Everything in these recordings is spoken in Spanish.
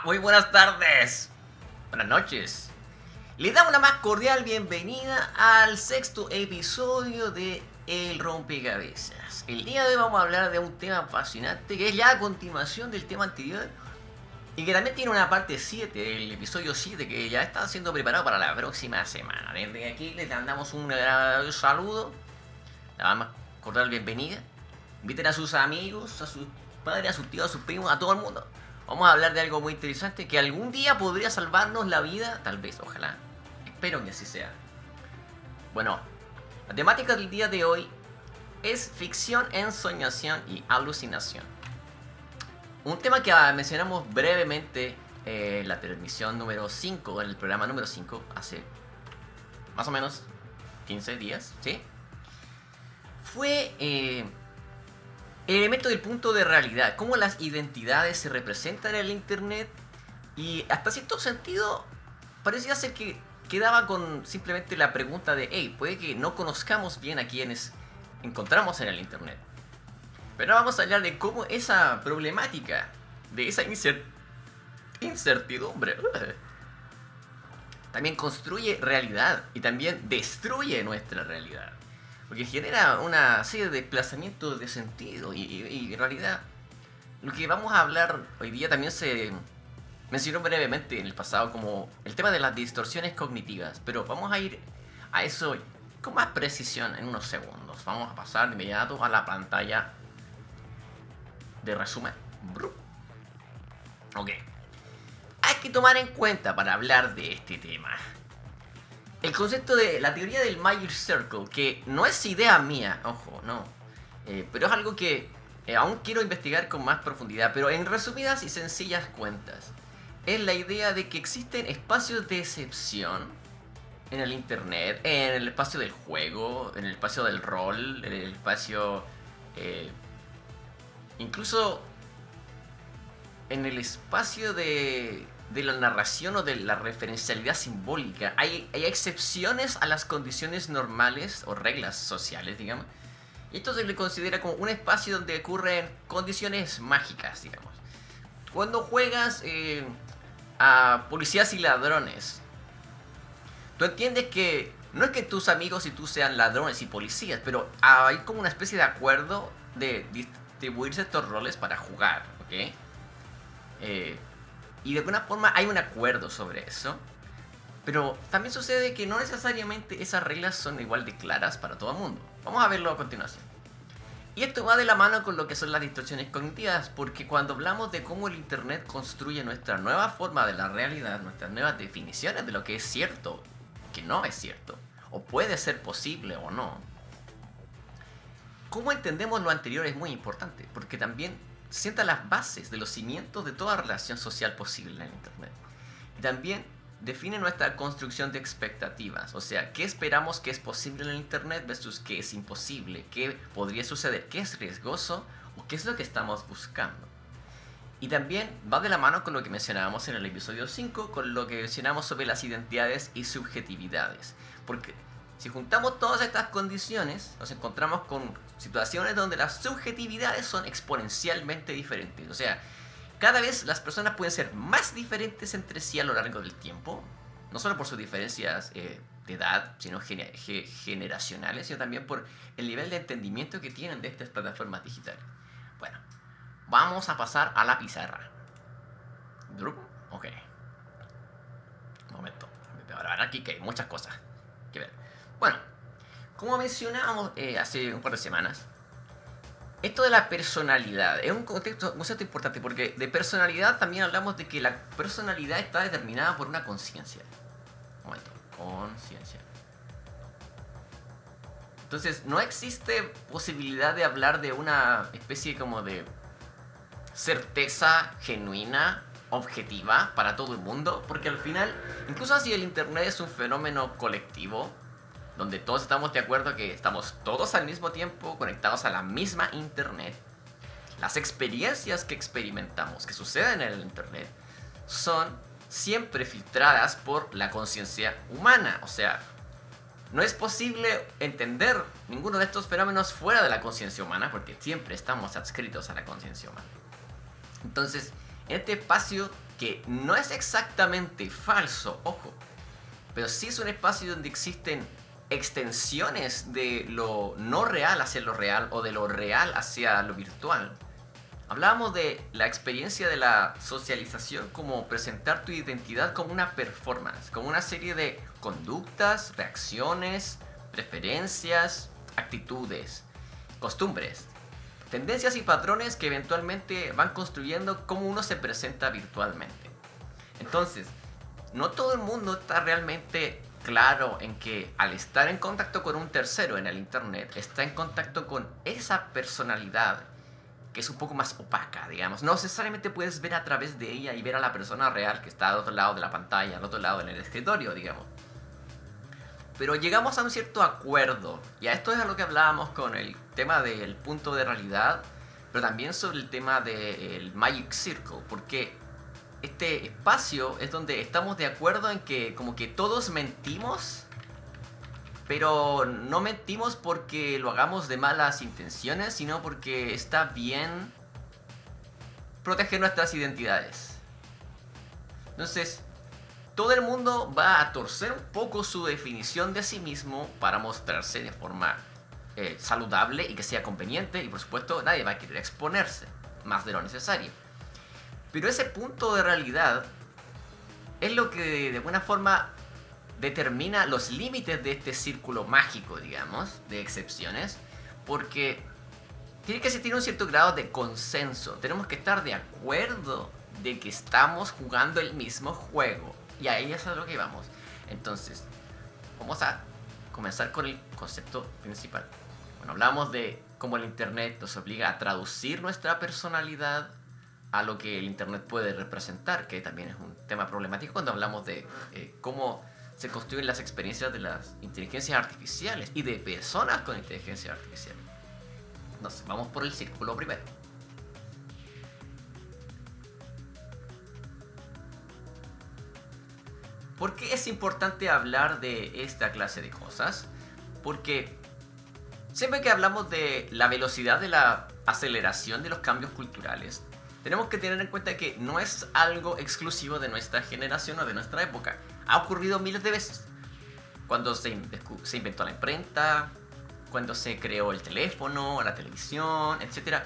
Muy buenas tardes. Buenas noches. Le damos una más cordial bienvenida al sexto episodio de El Rompecabezas. El día de hoy vamos a hablar de un tema fascinante que es ya a continuación del tema anterior y que también tiene una parte 7, el episodio 7, que ya está siendo preparado para la próxima semana. Desde aquí les damos un saludo, la más cordial bienvenida. Inviten a sus amigos, a sus padres, a sus tíos, a sus primos, a todo el mundo. Vamos a hablar de algo muy interesante que algún día podría salvarnos la vida, tal vez, ojalá. Espero que así sea. Bueno, la temática del día de hoy es ficción, ensoñación y alucinación. Un tema que mencionamos brevemente en la transmisión número 5, en el programa número 5, hace más o menos 15 días, ¿sí? Fue el elemento del punto de realidad, cómo las identidades se representan en el internet y hasta cierto sentido parecía ser que quedaba con simplemente la pregunta de hey, puede que no conozcamos bien a quienes encontramos en el internet. Pero vamos a hablar de cómo esa problemática, de esa incertidumbre, también construye realidad y también destruye nuestra realidad. Porque genera una serie de desplazamientos de sentido y en realidad lo que vamos a hablar hoy día también se mencionó brevemente en el pasado como el tema de las distorsiones cognitivas, pero vamos a ir a eso con más precisión en unos segundos. Vamos a pasar de inmediato a la pantalla de resumen. Ok. Hay que tomar en cuenta para hablar de este tema el concepto de la teoría del Magic Circle, que no es idea mía, ojo, no. Pero es algo que aún quiero investigar con más profundidad, pero en resumidas y sencillas cuentas, es la idea de que existen espacios de excepción en el internet, en el espacio del juego, en el espacio del rol, en el espacio... incluso en el espacio de la narración o de la referencialidad simbólica. Hay excepciones a las condiciones normales o reglas sociales, digamos. Y esto se le considera como un espacio donde ocurren condiciones mágicas, digamos. Cuando juegas a policías y ladrones, tú entiendes que no es que tus amigos y tú sean ladrones y policías, pero hay como una especie de acuerdo de distribuirse estos roles para jugar, ¿ok? Y de alguna forma hay un acuerdo sobre eso. Pero también sucede que no necesariamente esas reglas son igual de claras para todo el mundo. Vamos a verlo a continuación. Y esto va de la mano con lo que son las distorsiones cognitivas, porque cuando hablamos de cómo el internet construye nuestra nueva forma de la realidad, nuestras nuevas definiciones de lo que es cierto, que no es cierto, o puede ser posible o no, cómo entendemos lo anterior es muy importante, porque también sienta las bases de los cimientos de toda relación social posible en el internet. Y también define nuestra construcción de expectativas, o sea, qué esperamos que es posible en el internet versus qué es imposible, qué podría suceder, qué es riesgoso o qué es lo que estamos buscando. Y también va de la mano con lo que mencionábamos en el episodio 5, con lo que mencionamos sobre las identidades y subjetividades. Porque si juntamos todas estas condiciones, nos encontramos con situaciones donde las subjetividades son exponencialmente diferentes. O sea, cada vez las personas pueden ser más diferentes entre sí a lo largo del tiempo. No solo por sus diferencias de edad, sino generacionales, sino también por el nivel de entendimiento que tienen de estas plataformas digitales. Bueno, vamos a pasar a la pizarra. Ok. Un momento. Ahora aquí que hay muchas cosas que ver. Bueno, como mencionábamos hace un par de semanas, esto de la personalidad es un concepto importante porque de personalidad también hablamos de que la personalidad está determinada por una conciencia. Un momento, conciencia. Entonces, no existe posibilidad de hablar de una especie como de certeza genuina, objetiva para todo el mundo, porque al final, incluso si el internet es un fenómeno colectivo, donde todos estamos de acuerdo que estamos todos al mismo tiempo conectados a la misma internet, las experiencias que experimentamos, que suceden en el internet, son siempre filtradas por la conciencia humana. O sea, no es posible entender ninguno de estos fenómenos fuera de la conciencia humana, porque siempre estamos adscritos a la conciencia humana. Entonces, en este espacio que no es exactamente falso, ojo, pero sí es un espacio donde existen extensiones de lo no real hacia lo real o de lo real hacia lo virtual. Hablábamos de la experiencia de la socialización como presentar tu identidad como una performance, como una serie de conductas, reacciones, preferencias, actitudes, costumbres, tendencias y patrones que eventualmente van construyendo cómo uno se presenta virtualmente. Entonces, no todo el mundo está realmente claro en que al estar en contacto con un tercero en el internet, está en contacto con esa personalidad que es un poco más opaca, digamos. No necesariamente puedes ver a través de ella y ver a la persona real que está al otro lado de la pantalla, al otro lado en el escritorio, digamos. Pero llegamos a un cierto acuerdo, y a esto es a lo que hablábamos con el tema del punto de realidad, pero también sobre el tema del Magic Circle, porque este espacio es donde estamos de acuerdo en que como que todos mentimos, pero no mentimos porque lo hagamos de malas intenciones, sino porque está bien proteger nuestras identidades. Entonces, todo el mundo va a torcer un poco su definición de sí mismo para mostrarse de forma saludable y que sea conveniente, y por supuesto nadie va a querer exponerse más de lo necesario. Pero ese punto de realidad es lo que de alguna forma determina los límites de este círculo mágico, digamos, de excepciones, porque tiene que existir un cierto grado de consenso. Tenemos que estar de acuerdo de que estamos jugando el mismo juego, y ahí es a lo que vamos. Entonces, vamos a comenzar con el concepto principal. Bueno, hablamos de cómo el internet nos obliga a traducir nuestra personalidad a lo que el internet puede representar, que también es un tema problemático cuando hablamos de cómo se construyen las experiencias de las inteligencias artificiales y de personas con inteligencia artificial. Nos vamos por el círculo primero. ¿Por qué es importante hablar de esta clase de cosas? Porque siempre que hablamos de la velocidad de la aceleración de los cambios culturales, tenemos que tener en cuenta que no es algo exclusivo de nuestra generación o de nuestra época. Ha ocurrido miles de veces. Cuando se inventó la imprenta, cuando se creó el teléfono, la televisión, etc.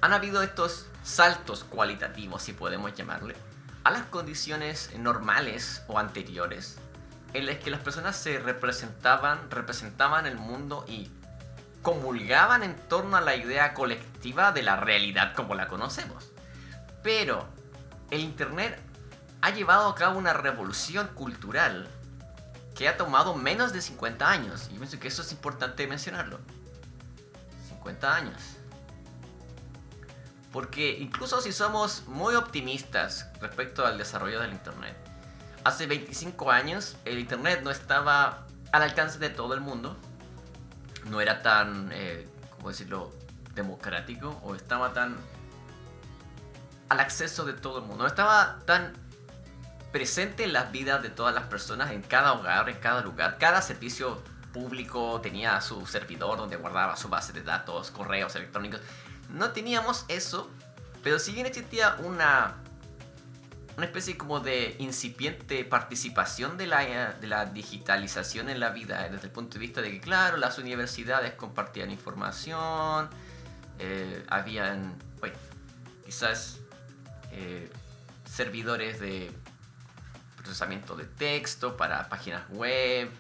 Han habido estos saltos cualitativos, si podemos llamarle, a las condiciones normales o anteriores, en las que las personas se representaban el mundo y comulgaban en torno a la idea colectiva de la realidad como la conocemos. Pero el internet ha llevado a cabo una revolución cultural que ha tomado menos de 50 años. Y yo pienso que eso es importante mencionarlo. 50 años. Porque incluso si somos muy optimistas respecto al desarrollo del internet, hace 25 años el internet no estaba al alcance de todo el mundo. No era tan, ¿cómo decirlo?, democrático, o estaba tan al acceso de todo el mundo. No estaba tan presente en las vidas de todas las personas, en cada hogar, en cada lugar. Cada servicio público tenía su servidor donde guardaba su base de datos, correos electrónicos. No teníamos eso, pero si bien existía una especie como de incipiente participación de la digitalización en la vida, desde el punto de vista de que, claro, las universidades compartían información, habían, bueno, quizás servidores de procesamiento de texto para páginas web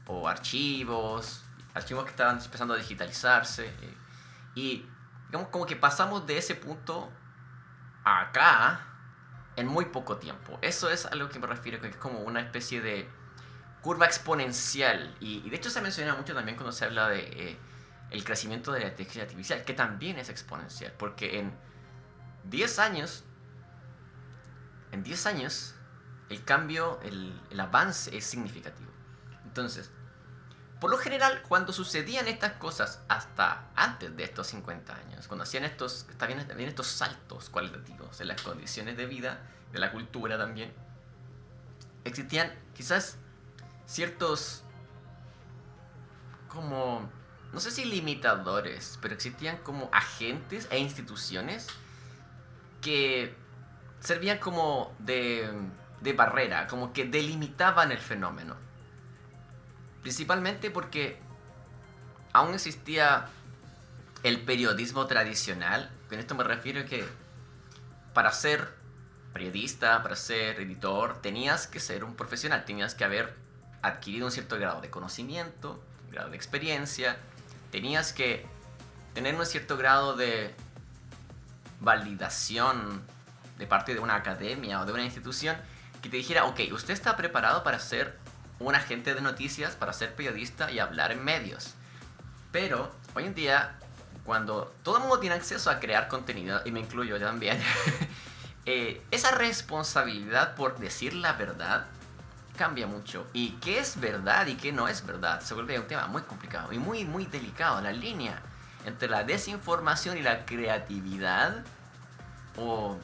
o archivos que estaban empezando a digitalizarse, y digamos como que pasamos de ese punto a acá en muy poco tiempo. Eso es a lo que me refiero, que es como una especie de curva exponencial, y de hecho se menciona mucho también cuando se habla de el crecimiento de la inteligencia artificial, que también es exponencial, porque en 10 años el cambio, el avance es significativo. Entonces, por lo general, cuando sucedían estas cosas hasta antes de estos 50 años, cuando hacían estos saltos cualitativos en las condiciones de vida, de la cultura también, existían quizás ciertos, como, no sé si limitadores, pero existían como agentes e instituciones que servían como de barrera, como que delimitaban el fenómeno. Principalmente porque aún existía el periodismo tradicional. Con esto me refiero a que para ser periodista, para ser editor, tenías que ser un profesional, tenías que haber adquirido un cierto grado de conocimiento, un grado de experiencia, tenías que tener un cierto grado de validación de parte de una academia o de una institución que te dijera, ok, usted está preparado para ser un agente de noticias, para ser periodista y hablar en medios. Pero hoy en día, cuando todo el mundo tiene acceso a crear contenido, y me incluyo yo también, esa responsabilidad por decir la verdad cambia mucho. Y qué es verdad y qué no es verdad se vuelve un tema muy complicado y muy, muy delicado. La línea entre la desinformación y la creatividad, o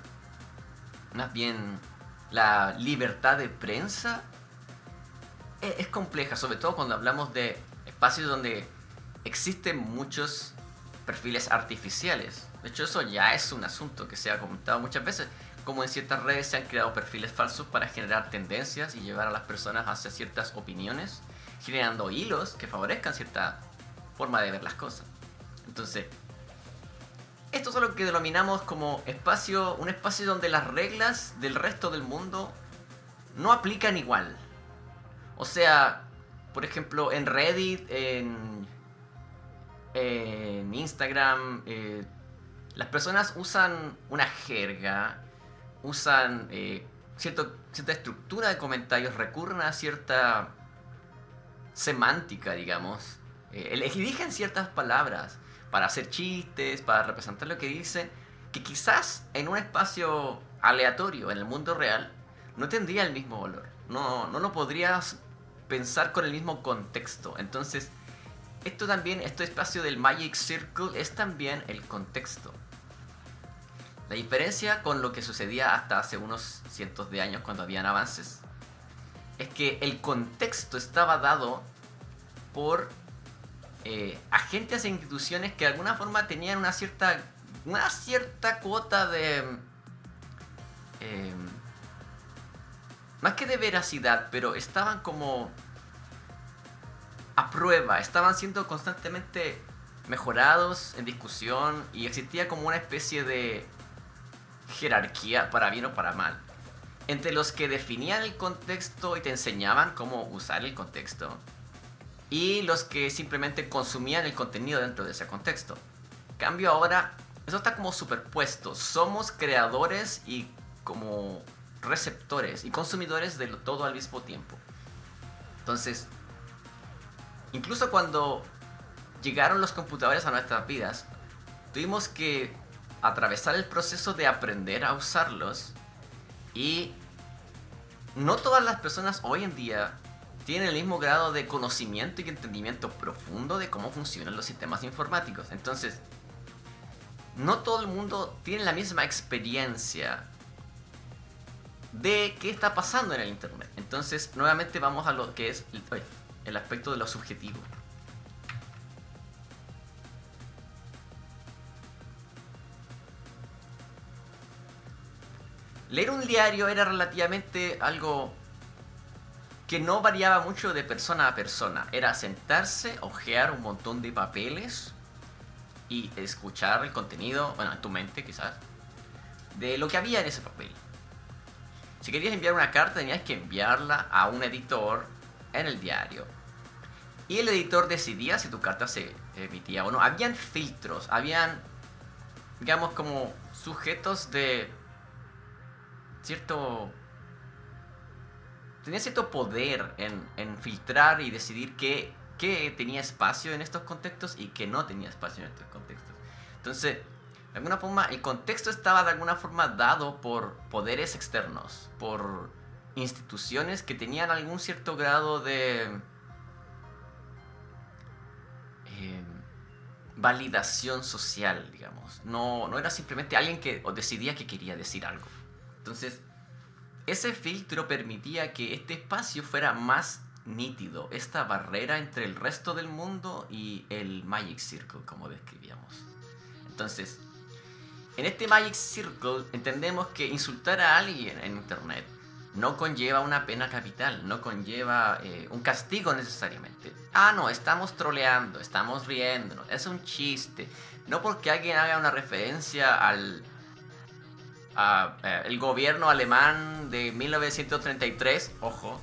más bien la libertad de prensa, es compleja, sobre todo cuando hablamos de espacios donde existen muchos perfiles artificiales. De hecho, eso ya es un asunto que se ha comentado muchas veces, como en ciertas redes se han creado perfiles falsos para generar tendencias y llevar a las personas hacia ciertas opiniones, generando hilos que favorezcan cierta forma de ver las cosas. Entonces, esto es lo que denominamos como un espacio donde las reglas del resto del mundo no aplican igual. O sea, por ejemplo, en Reddit, en Instagram, las personas usan una jerga, usan cierta estructura de comentarios, recurren a cierta semántica, digamos, eligen ciertas palabras para hacer chistes, para representar lo que dicen, que quizás en un espacio aleatorio, en el mundo real, no tendría el mismo valor. No lo podrías pensar con el mismo contexto. Entonces, este espacio del Magic Circle es también el contexto. La diferencia con lo que sucedía hasta hace unos cientos de años cuando habían avances es que el contexto estaba dado por agentes e instituciones que de alguna forma tenían una cierta cuota de más que de veracidad, pero estaban como a prueba, estaban siendo constantemente mejorados en discusión y existía como una especie de jerarquía, para bien o para mal, entre los que definían el contexto y te enseñaban cómo usar el contexto y los que simplemente consumían el contenido dentro de ese contexto. Cambio ahora, eso está como superpuesto. Somos creadores y como receptores y consumidores de todo al mismo tiempo. Entonces, incluso cuando llegaron los computadores a nuestras vidas, tuvimos que atravesar el proceso de aprender a usarlos, y no todas las personas hoy en día tienen el mismo grado de conocimiento y entendimiento profundo de cómo funcionan los sistemas informáticos. Entonces, no todo el mundo tiene la misma experiencia de qué está pasando en el internet. Entonces, nuevamente vamos a lo que es el aspecto de lo subjetivo. Leer un diario era relativamente algo que no variaba mucho de persona a persona. Era sentarse, hojear un montón de papeles y escuchar el contenido, bueno, en tu mente quizás, de lo que había en ese papel. Si querías enviar una carta, tenías que enviarla a un editor en el diario. Y el editor decidía si tu carta se emitía o no. Habían filtros, habían, digamos, como sujetos de tenía cierto poder en filtrar y decidir qué tenía espacio en estos contextos y qué no tenía espacio en estos contextos. Entonces, de alguna forma, el contexto estaba de alguna forma dado por poderes externos, por instituciones que tenían algún cierto grado de validación social, digamos. No era simplemente alguien que decidía que quería decir algo. Entonces, ese filtro permitía que este espacio fuera más nítido, esta barrera entre el resto del mundo y el Magic Circle, como describíamos. Entonces, En este Magic Circle entendemos que insultar a alguien en internet no conlleva una pena capital, no conlleva un castigo necesariamente. Ah, no, estamos troleando, estamos riéndonos, es un chiste. No porque alguien haga una referencia el gobierno alemán de 1933, ojo,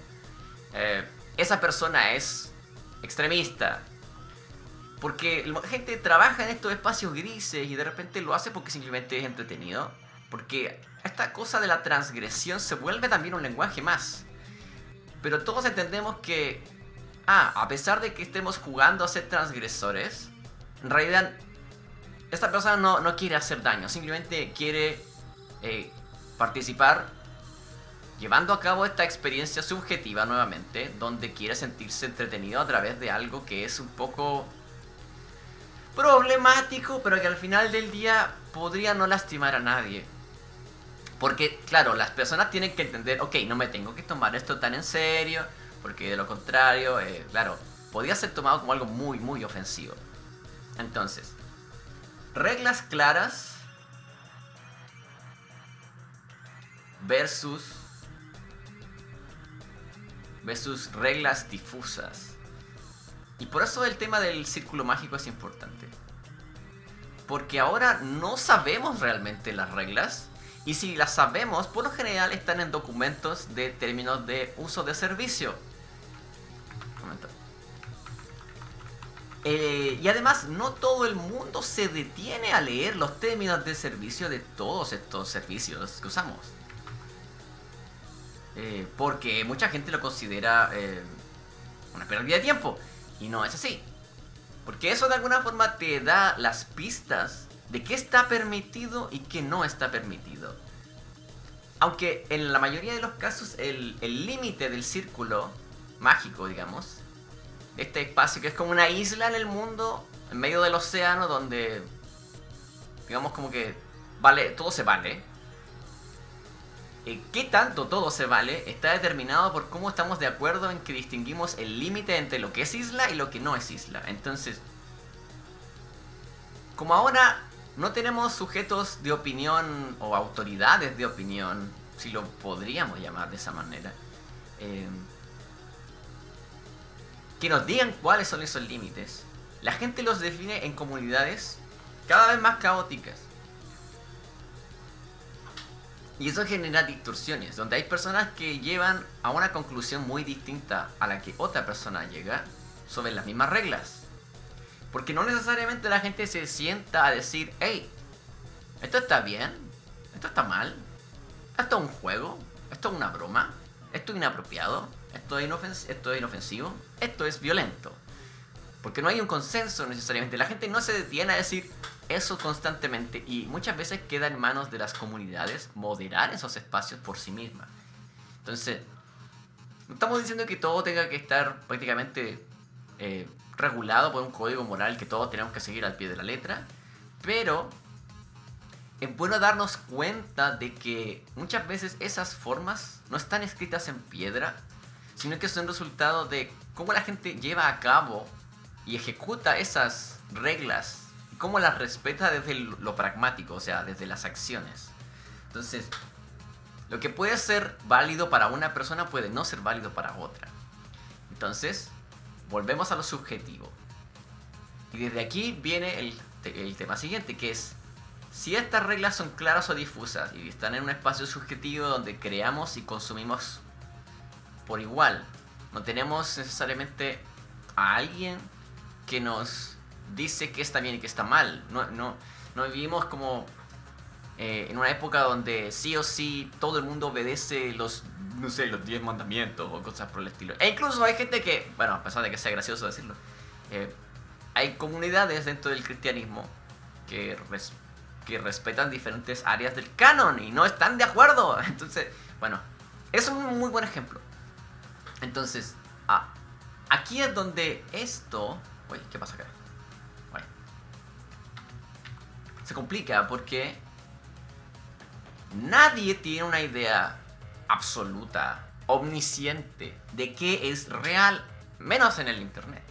esa persona es extremista. Porque la gente trabaja en estos espacios grises y de repente lo hace porque simplemente es entretenido. Porque esta cosa de la transgresión se vuelve también un lenguaje más. Pero todos entendemos que, a pesar de que estemos jugando a ser transgresores, en realidad esta persona no quiere hacer daño, simplemente quiere participar llevando a cabo esta experiencia subjetiva nuevamente, donde quiere sentirse entretenido a través de algo que es un poco problemático, pero que al final del día podría no lastimar a nadie. Porque, claro, las personas tienen que entender, ok, no me tengo que tomar esto tan en serio, porque de lo contrario, claro, podría ser tomado como algo muy, muy ofensivo. Entonces, reglas claras versus reglas difusas. Y por eso el tema del círculo mágico es importante. Porque ahora no sabemos realmente las reglas. Y si las sabemos, por lo general están en documentos de términos de uso de servicio. Un momento. Y además, no todo el mundo se detiene a leer los términos de servicio de todos estos servicios que usamos. Porque mucha gente lo considera una pérdida de tiempo. Y no es así. Porque eso de alguna forma te da las pistas de qué está permitido y qué no está permitido. Aunque en la mayoría de los casos el límite del círculo mágico, digamos, este espacio que es como una isla en el mundo, en medio del océano, donde digamos como que vale, todo se vale. ¿Qué tanto todo se vale? Está determinado por cómo estamos de acuerdo en que distinguimos el límite entre lo que es isla y lo que no es isla. Entonces, como ahora no tenemos sujetos de opinión o autoridades de opinión, si lo podríamos llamar de esa manera, que nos digan cuáles son esos límites, la gente los define en comunidades cada vez más caóticas. Y eso genera distorsiones, donde hay personas que llevan a una conclusión muy distinta a la que otra persona llega sobre las mismas reglas. Porque no necesariamente la gente se sienta a decir, hey, esto está bien, esto está mal, esto es un juego, esto es una broma, esto es inapropiado, esto es inofensivo, esto es violento. Porque no hay un consenso necesariamente, la gente no se detiene a decir eso constantemente y muchas veces queda en manos de las comunidades moderar esos espacios por sí mismas. Entonces, no estamos diciendo que todo tenga que estar prácticamente regulado por un código moral que todos tenemos que seguir al pie de la letra, pero es bueno darnos cuenta de que muchas veces esas formas no están escritas en piedra, sino que son resultado de cómo la gente lleva a cabo y ejecuta esas reglas, cómo las respeta desde lo pragmático, o sea, desde las acciones. Entonces, lo que puede ser válido para una persona puede no ser válido para otra. Entonces, volvemos a lo subjetivo. Y desde aquí viene el tema siguiente, que es, si estas reglas son claras o difusas y están en un espacio subjetivo donde creamos y consumimos por igual, no tenemos necesariamente a alguien que nos dice que está bien y que está mal. No vivimos como en una época donde sí o sí todo el mundo obedece los 10 mandamientos o cosas por el estilo. E incluso hay gente que, bueno, a pesar de que sea gracioso decirlo, hay comunidades dentro del cristianismo que respetan diferentes áreas del canon y no están de acuerdo. Entonces, bueno, es un muy buen ejemplo. Entonces, aquí es donde esto... Uy, ¿qué pasa acá? Bueno, se complica porque nadie tiene una idea absoluta, omnisciente, de qué es real, menos en el internet.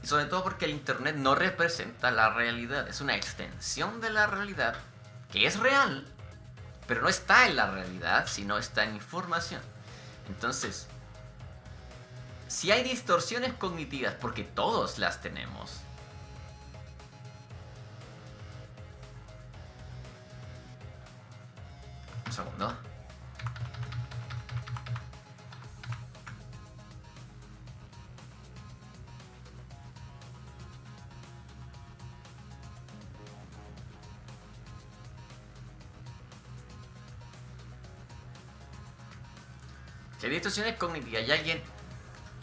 Y sobre todo porque el internet no representa la realidad, es una extensión de la realidad que es real, pero no está en la realidad, sino está en información. Entonces, si hay distorsiones cognitivas, porque todos las tenemos, un segundo. Si hay distorsiones cognitivas y alguien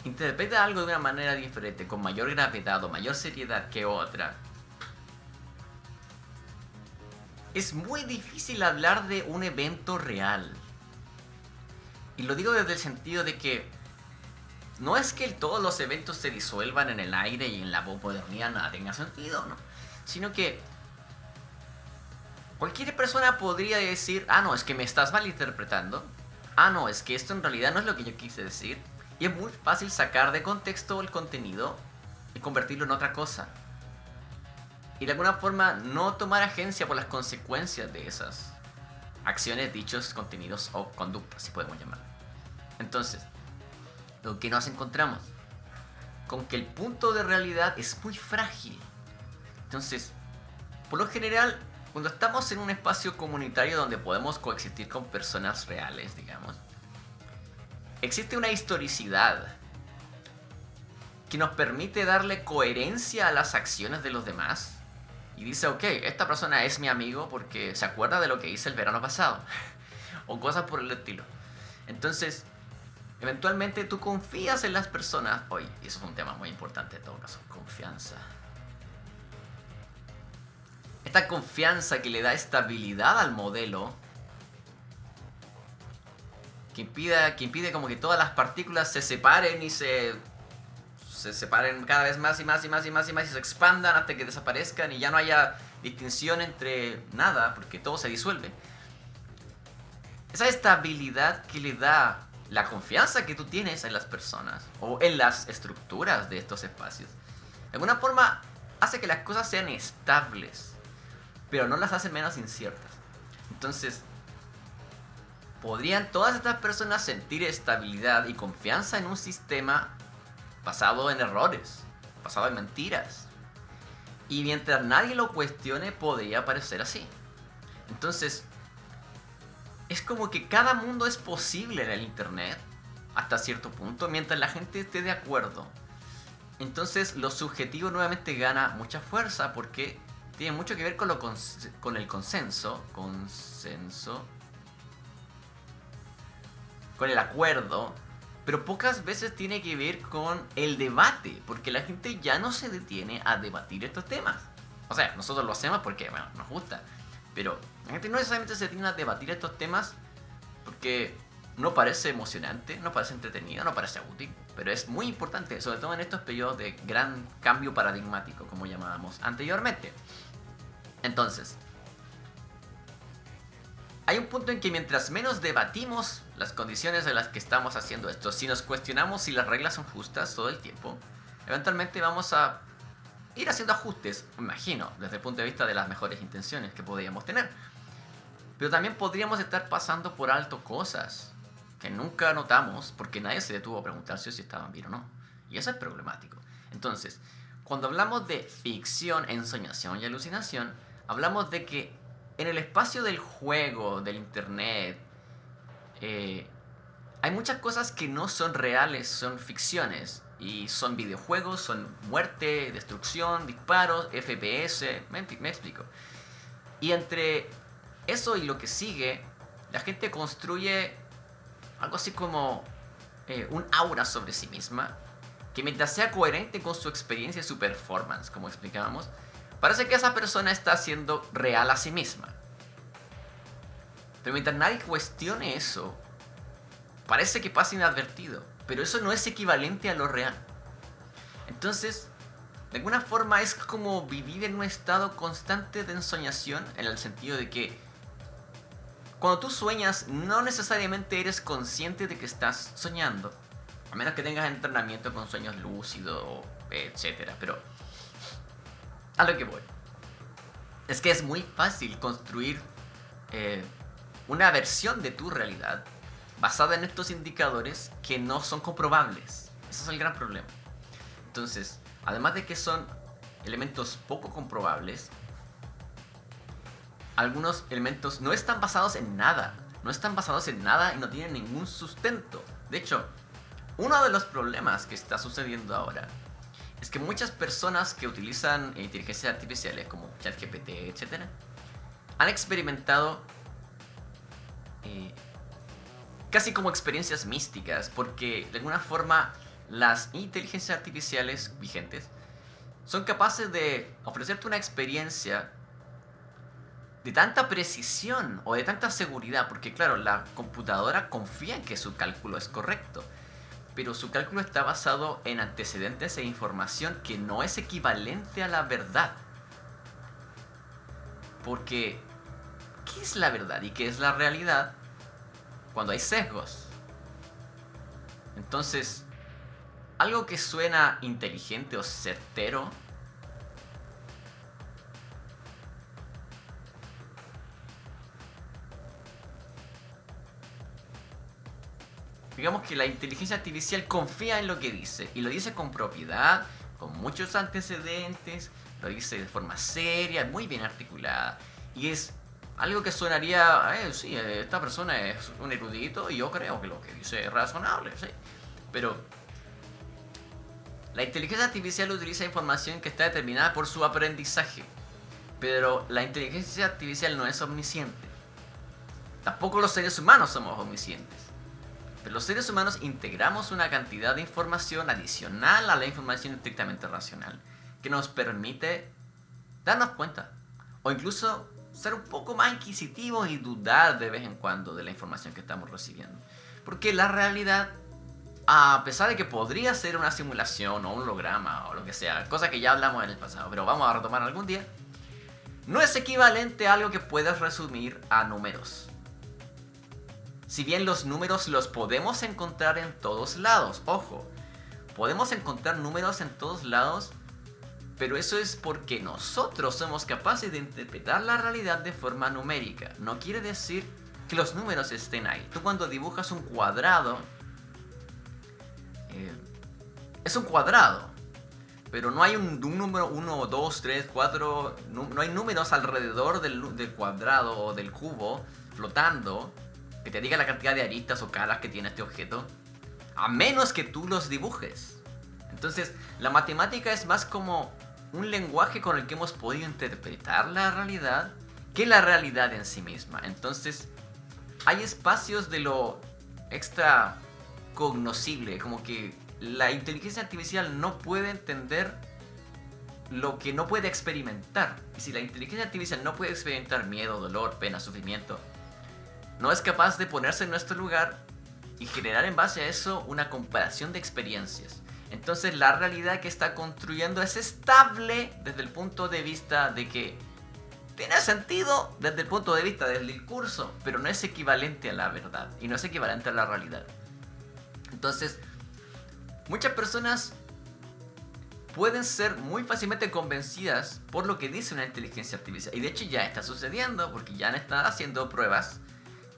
interpreta algo de una manera diferente, con mayor gravedad o mayor seriedad que otra, es muy difícil hablar de un evento real. Y lo digo desde el sentido de que no es que todos los eventos se disuelvan en el aire y en la posmodernidad nada tenga sentido, ¿no? Sino que cualquier persona podría decir, ah, no, es que me estás malinterpretando. Ah, no, es que esto en realidad no es lo que yo quise decir. Y es muy fácil sacar de contexto el contenido y convertirlo en otra cosa. Y de alguna forma no tomar agencia por las consecuencias de esas acciones, dichos, contenidos o conductas, si podemos llamar. Entonces, lo que nos encontramos con que el punto de realidad es muy frágil. Entonces, por lo general, cuando estamos en un espacio comunitario donde podemos coexistir con personas reales, digamos, existe una historicidad que nos permite darle coherencia a las acciones de los demás. Y dice, ok, esta persona es mi amigo porque se acuerda de lo que hice el verano pasado. O cosas por el estilo. Entonces, eventualmente tú confías en las personas. Oye, y eso es un tema muy importante en todo caso, confianza. Esta confianza que le da estabilidad al modelo, que impide como que todas las partículas se separen y se separen cada vez más y más y más y más y más y se expandan hasta que desaparezcan y ya no haya distinción entre nada porque todo se disuelve. Esa estabilidad que le da la confianza que tú tienes en las personas o en las estructuras de estos espacios, de alguna forma hace que las cosas sean estables, pero no las hace menos inciertas. Entonces, ¿podrían todas estas personas sentir estabilidad y confianza en un sistema basado en errores, basado en mentiras? Y mientras nadie lo cuestione, podría parecer así. Entonces, es como que cada mundo es posible en el internet, hasta cierto punto, mientras la gente esté de acuerdo. Entonces, lo subjetivo nuevamente gana mucha fuerza porque tiene mucho que ver con el consenso, con el acuerdo, pero pocas veces tiene que ver con el debate, porque la gente ya no se detiene a debatir estos temas. O sea, nosotros lo hacemos porque, bueno, nos gusta, pero la gente no necesariamente se detiene a debatir estos temas porque no parece emocionante, no parece entretenido, no parece útil, pero es muy importante, sobre todo en estos periodos de gran cambio paradigmático, como llamábamos anteriormente. Entonces, hay un punto en que mientras menos debatimos las condiciones en las que estamos haciendo esto, si nos cuestionamos si las reglas son justas todo el tiempo, eventualmente vamos a ir haciendo ajustes, me imagino, desde el punto de vista de las mejores intenciones que podríamos tener. Pero también podríamos estar pasando por alto cosas que nunca notamos porque nadie se detuvo a preguntarse si estaban bien o no. Y eso es problemático. Entonces, cuando hablamos de ficción, ensoñación y alucinación, hablamos de que en el espacio del juego, del internet, hay muchas cosas que no son reales, son ficciones. Y son videojuegos, son muerte, destrucción, disparos, FPS, me explico. Y entre eso y lo que sigue, la gente construye algo así como un aura sobre sí misma, que mientras sea coherente con su experiencia y su performance, como explicábamos, parece que esa persona está siendo real a sí misma. Pero mientras nadie cuestione eso, parece que pasa inadvertido. Pero eso no es equivalente a lo real. Entonces, de alguna forma es como vivir en un estado constante de ensoñación, en el sentido de que cuando tú sueñas no necesariamente eres consciente de que estás soñando, a menos que tengas entrenamiento con sueños lúcidos, etc. Pero a lo que voy es que es muy fácil construir eh, una versión de tu realidad basada en estos indicadores que no son comprobables. Ese es el gran problema. Entonces, además de que son elementos poco comprobables, algunos elementos no están basados en nada. No están basados en nada y no tienen ningún sustento. De hecho, uno de los problemas que está sucediendo ahora es que muchas personas que utilizan inteligencias artificiales como ChatGPT, etc., han experimentado casi como experiencias místicas, porque de alguna forma las inteligencias artificiales vigentes son capaces de ofrecerte una experiencia de tanta precisión o de tanta seguridad, porque claro, la computadora confía en que su cálculo es correcto, pero su cálculo está basado en antecedentes e información que no es equivalente a la verdad. Porque, ¿qué es la verdad y qué es la realidad cuando hay sesgos? Entonces, algo que suena inteligente o certero digamos que la inteligencia artificial confía en lo que dice, y lo dice con propiedad, con muchos antecedentes, lo dice de forma seria, muy bien articulada, y es algo que sonaría, sí, esta persona es un erudito y yo creo que lo que dice es razonable, sí, pero la inteligencia artificial utiliza información que está determinada por su aprendizaje, pero la inteligencia artificial no es omnisciente, tampoco los seres humanos somos omniscientes. Pero los seres humanos integramos una cantidad de información adicional a la información estrictamente racional que nos permite darnos cuenta o incluso ser un poco más inquisitivos y dudar de vez en cuando de la información que estamos recibiendo. Porque la realidad, a pesar de que podría ser una simulación o un holograma o lo que sea, cosa que ya hablamos en el pasado, pero vamos a retomar algún día, no es equivalente a algo que puedas resumir a números. Si bien los números los podemos encontrar en todos lados, ojo, podemos encontrar números en todos lados, pero eso es porque nosotros somos capaces de interpretar la realidad de forma numérica. No quiere decir que los números estén ahí. Tú cuando dibujas un cuadrado, es un cuadrado, pero no hay un número 1, 2, 3, 4, no hay números alrededor del cuadrado o del cubo flotando que te diga la cantidad de aristas o caras que tiene este objeto, a menos que tú los dibujes. Entonces, la matemática es más como un lenguaje con el que hemos podido interpretar la realidad que la realidad en sí misma. Entonces, hay espacios de lo extra cognoscible, como que la inteligencia artificial no puede entender lo que no puede experimentar. Y si la inteligencia artificial no puede experimentar miedo, dolor, pena, sufrimiento, no es capaz de ponerse en nuestro lugar y generar en base a eso una comparación de experiencias. Entonces la realidad que está construyendo es estable desde el punto de vista de que tiene sentido desde el punto de vista del discurso, pero no es equivalente a la verdad y no es equivalente a la realidad. Entonces, muchas personas pueden ser muy fácilmente convencidas por lo que dice una inteligencia artificial. Y de hecho ya está sucediendo porque ya están haciendo pruebas.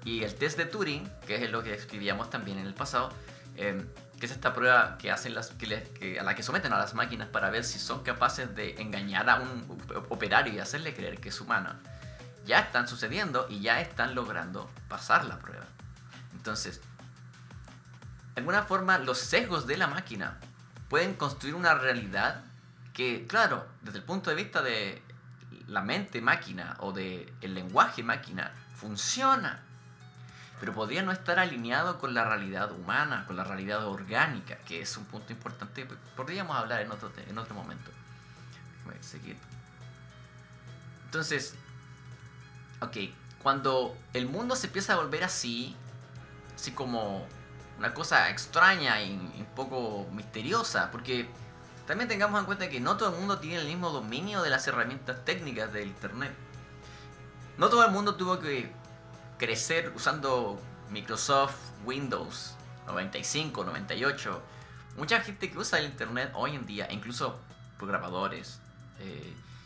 Y el test de Turing, que es lo que escribíamos también en el pasado, que es esta prueba que hacen a la que someten a las máquinas para ver si son capaces de engañar a un operario y hacerle creer que es humana, ya están sucediendo y ya están logrando pasar la prueba. Entonces, de alguna forma, los sesgos de la máquina pueden construir una realidad que, claro, desde el punto de vista de la mente máquina o del lenguaje máquina, funciona, pero podría no estar alineado con la realidad humana, con la realidad orgánica, que es un punto importante. Podríamos hablar en otro momento. Déjame seguir. Entonces, ok, cuando el mundo se empieza a volver así como una cosa extraña y un poco misteriosa, porque también tengamos en cuenta que no todo el mundo tiene el mismo dominio de las herramientas técnicas del internet. No todo el mundo tuvo que crecer usando Microsoft Windows 95, 98. Mucha gente que usa el internet hoy en día, incluso programadores,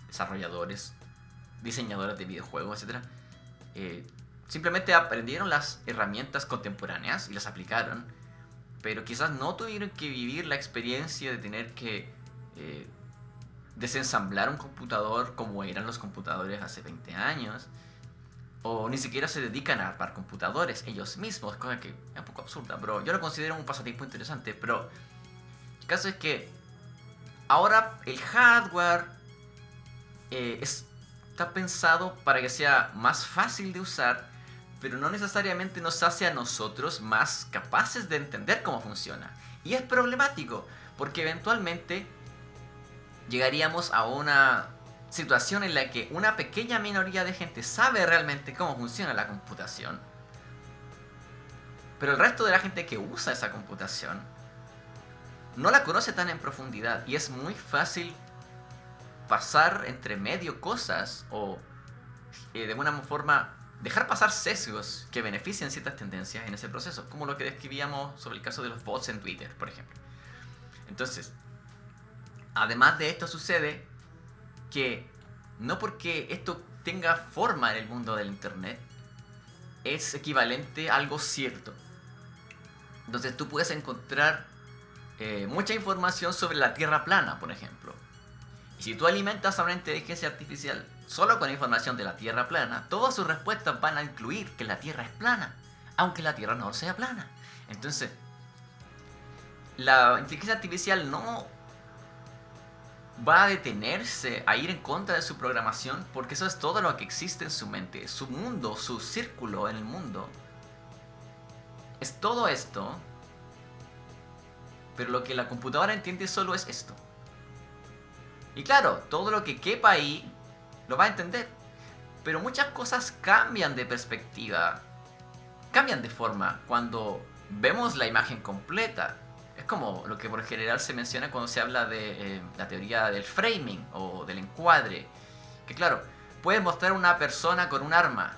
desarrolladores, diseñadores de videojuegos, etc., simplemente aprendieron las herramientas contemporáneas y las aplicaron, pero quizás no tuvieron que vivir la experiencia de tener que desensamblar un computador como eran los computadores hace 20 años, o ni siquiera se dedican a armar computadores ellos mismos, cosa que es un poco absurda, pero yo lo considero un pasatiempo interesante. Pero el caso es que ahora el hardware está pensado para que sea más fácil de usar, pero no necesariamente nos hace a nosotros más capaces de entender cómo funciona. Y es problemático, porque eventualmente llegaríamos a una situación en la que una pequeña minoría de gente sabe realmente cómo funciona la computación, pero el resto de la gente que usa esa computación no la conoce tan en profundidad, y es muy fácil pasar entre medio cosas o de alguna forma dejar pasar sesgos que benefician ciertas tendencias en ese proceso, como lo que describíamos sobre el caso de los bots en Twitter, por ejemplo. Entonces, además de esto, sucede que no porque esto tenga forma en el mundo del internet es equivalente a algo cierto. Entonces tú puedes encontrar mucha información sobre la Tierra plana, por ejemplo. Y si tú alimentas a una inteligencia artificial solo con información de la Tierra plana, todas sus respuestas van a incluir que la Tierra es plana, aunque la Tierra no sea plana. Entonces, la inteligencia artificial no va a detenerse a ir en contra de su programación, porque eso es todo lo que existe en su mente. Su mundo, su círculo en el mundo es todo esto, pero lo que la computadora entiende solo es esto. Y claro, todo lo que quepa ahí lo va a entender, pero muchas cosas cambian de perspectiva, cambian de forma cuando vemos la imagen completa. Es como lo que por general se menciona cuando se habla de la teoría del framing o del encuadre. Que claro, puedes mostrar una persona con un arma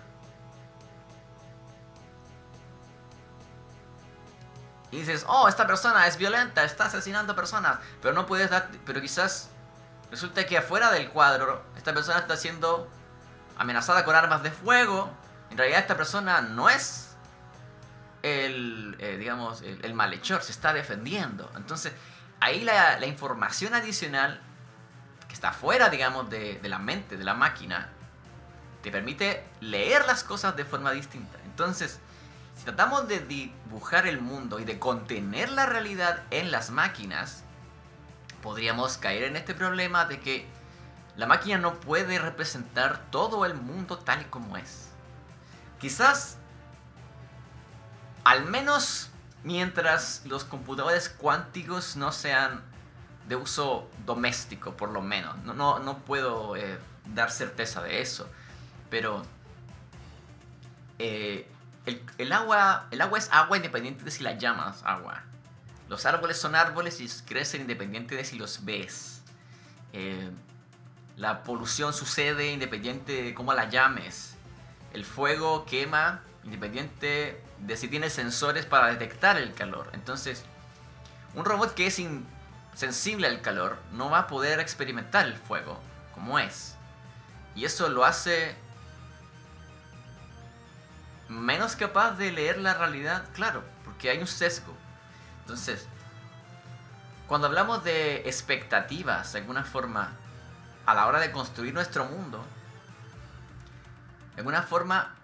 y dices, oh, esta persona es violenta, está asesinando personas, pero no puedes dar, pero quizás resulta que afuera del cuadro esta persona está siendo amenazada con armas de fuego. En realidad esta persona no es el malhechor, se está defendiendo. Entonces ahí la información adicional que está fuera, digamos, de la mente, de la máquina, te permite leer las cosas de forma distinta. Entonces, si tratamos de dibujar el mundo y de contener la realidad en las máquinas, podríamos caer en este problema de que la máquina no puede representar todo el mundo tal y como es. Quizás, al menos mientras los computadores cuánticos no sean de uso doméstico, por lo menos. No puedo dar certeza de eso. Pero el agua es agua independiente de si la llamas agua. Los árboles son árboles y crecen independiente de si los ves. La polución sucede independiente de cómo la llames. El fuego quema independiente de si tiene sensores para detectar el calor. Entonces, un robot que es insensible al calor no va a poder experimentar el fuego como es. Y eso lo hace menos capaz de leer la realidad, claro, porque hay un sesgo. Entonces, cuando hablamos de expectativas, de alguna forma, a la hora de construir nuestro mundo, de alguna forma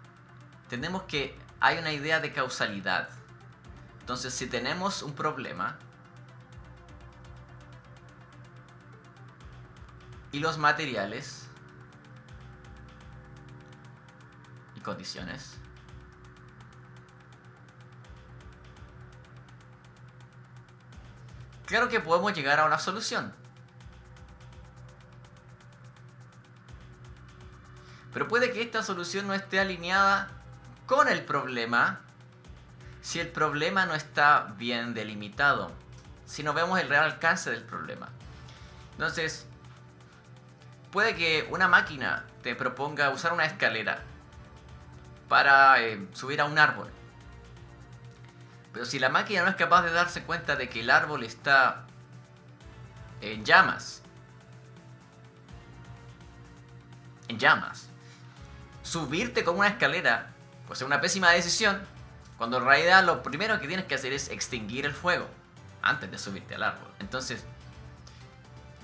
tenemos que hay una idea de causalidad. Entonces, si tenemos un problema y los materiales y condiciones claro que podemos llegar a una solución. Pero puede que esta solución no esté alineada con el problema si el problema no está bien delimitado, si no vemos el real alcance del problema. Entonces, puede que una máquina te proponga usar una escalera para subir a un árbol. Pero si la máquina no es capaz de darse cuenta de que el árbol está en llamas, subirte con una escalera puede ser una pésima decisión, cuando en realidad lo primero que tienes que hacer es extinguir el fuego antes de subirte al árbol. Entonces,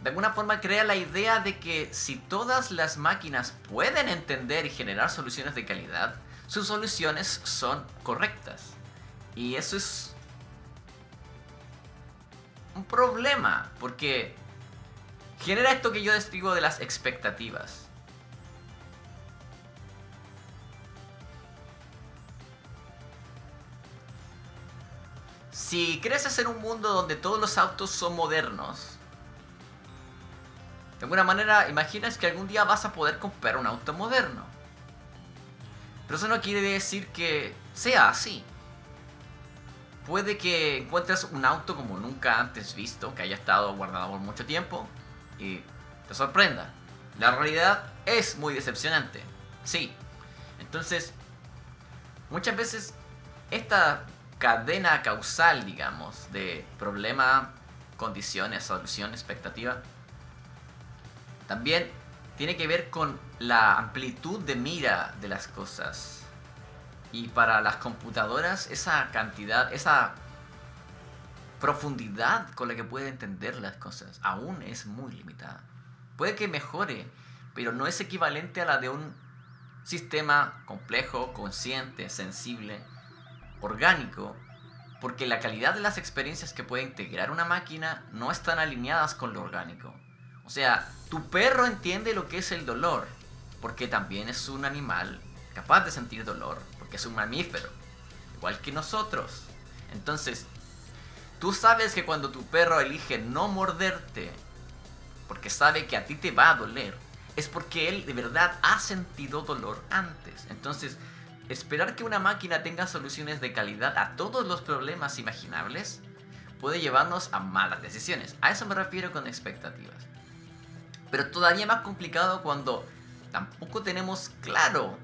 de alguna forma crea la idea de que si todas las máquinas pueden entender y generar soluciones de calidad, sus soluciones son correctas. Y eso es un problema, porque genera esto que yo describo de las expectativas. Si creces en un mundo donde todos los autos son modernos, de alguna manera imaginas que algún día vas a poder comprar un auto moderno. Pero eso no quiere decir que sea así. Puede que encuentres un auto como nunca antes visto, que haya estado guardado por mucho tiempo, y te sorprenda. La realidad es muy decepcionante. Sí. Entonces, muchas veces esta cadena causal, digamos, de problema, condiciones, solución, expectativa, también tiene que ver con la amplitud de mira de las cosas. Y para las computadoras, esa cantidad, esa profundidad con la que puede entender las cosas aún es muy limitada. Puede que mejore, pero no es equivalente a la de un sistema complejo, consciente, sensible, orgánico, porque la calidad de las experiencias que puede integrar una máquina no están alineadas con lo orgánico. O sea, tu perro entiende lo que es el dolor, porque también es un animal capaz de sentir dolor, porque es un mamífero, igual que nosotros. Entonces, tú sabes que cuando tu perro elige no morderte, porque sabe que a ti te va a doler, es porque él de verdad ha sentido dolor antes. Entonces, esperar que una máquina tenga soluciones de calidad a todos los problemas imaginables puede llevarnos a malas decisiones. A eso me refiero con expectativas. Pero todavía más complicado cuando tampoco tenemos claro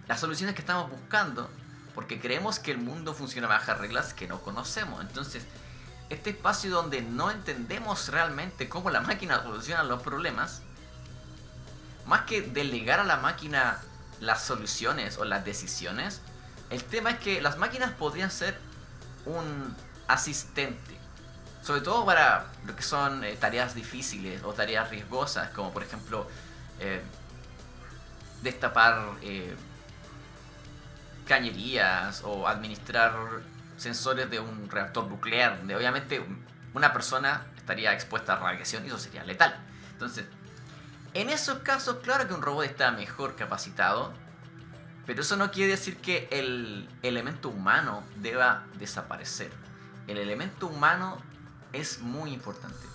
las soluciones que estamos buscando, porque creemos que el mundo funciona bajo reglas que no conocemos. Entonces, este espacio donde no entendemos realmente cómo la máquina soluciona los problemas, más que delegar a la máquina las soluciones o las decisiones, el tema es que las máquinas podrían ser un asistente, sobre todo para lo que son tareas difíciles o tareas riesgosas, como por ejemplo destapar cañerías o administrar sensores de un reactor nuclear, donde obviamente una persona estaría expuesta a radiación y eso sería letal. Entonces, en esos casos, claro que un robot está mejor capacitado, pero eso no quiere decir que el elemento humano deba desaparecer. El elemento humano es muy importante.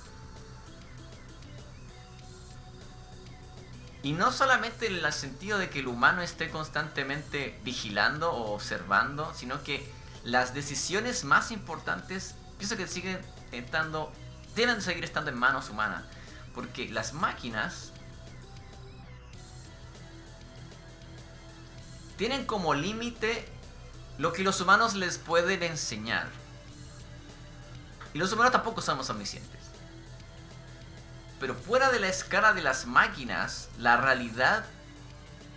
Y no solamente en el sentido de que el humano esté constantemente vigilando o observando, sino que las decisiones más importantes, pienso que deben seguir estando en manos humanas. Porque las máquinas tienen como límite lo que los humanos les pueden enseñar. Y los humanos tampoco somos omniscientes. Pero fuera de la escala de las máquinas, la realidad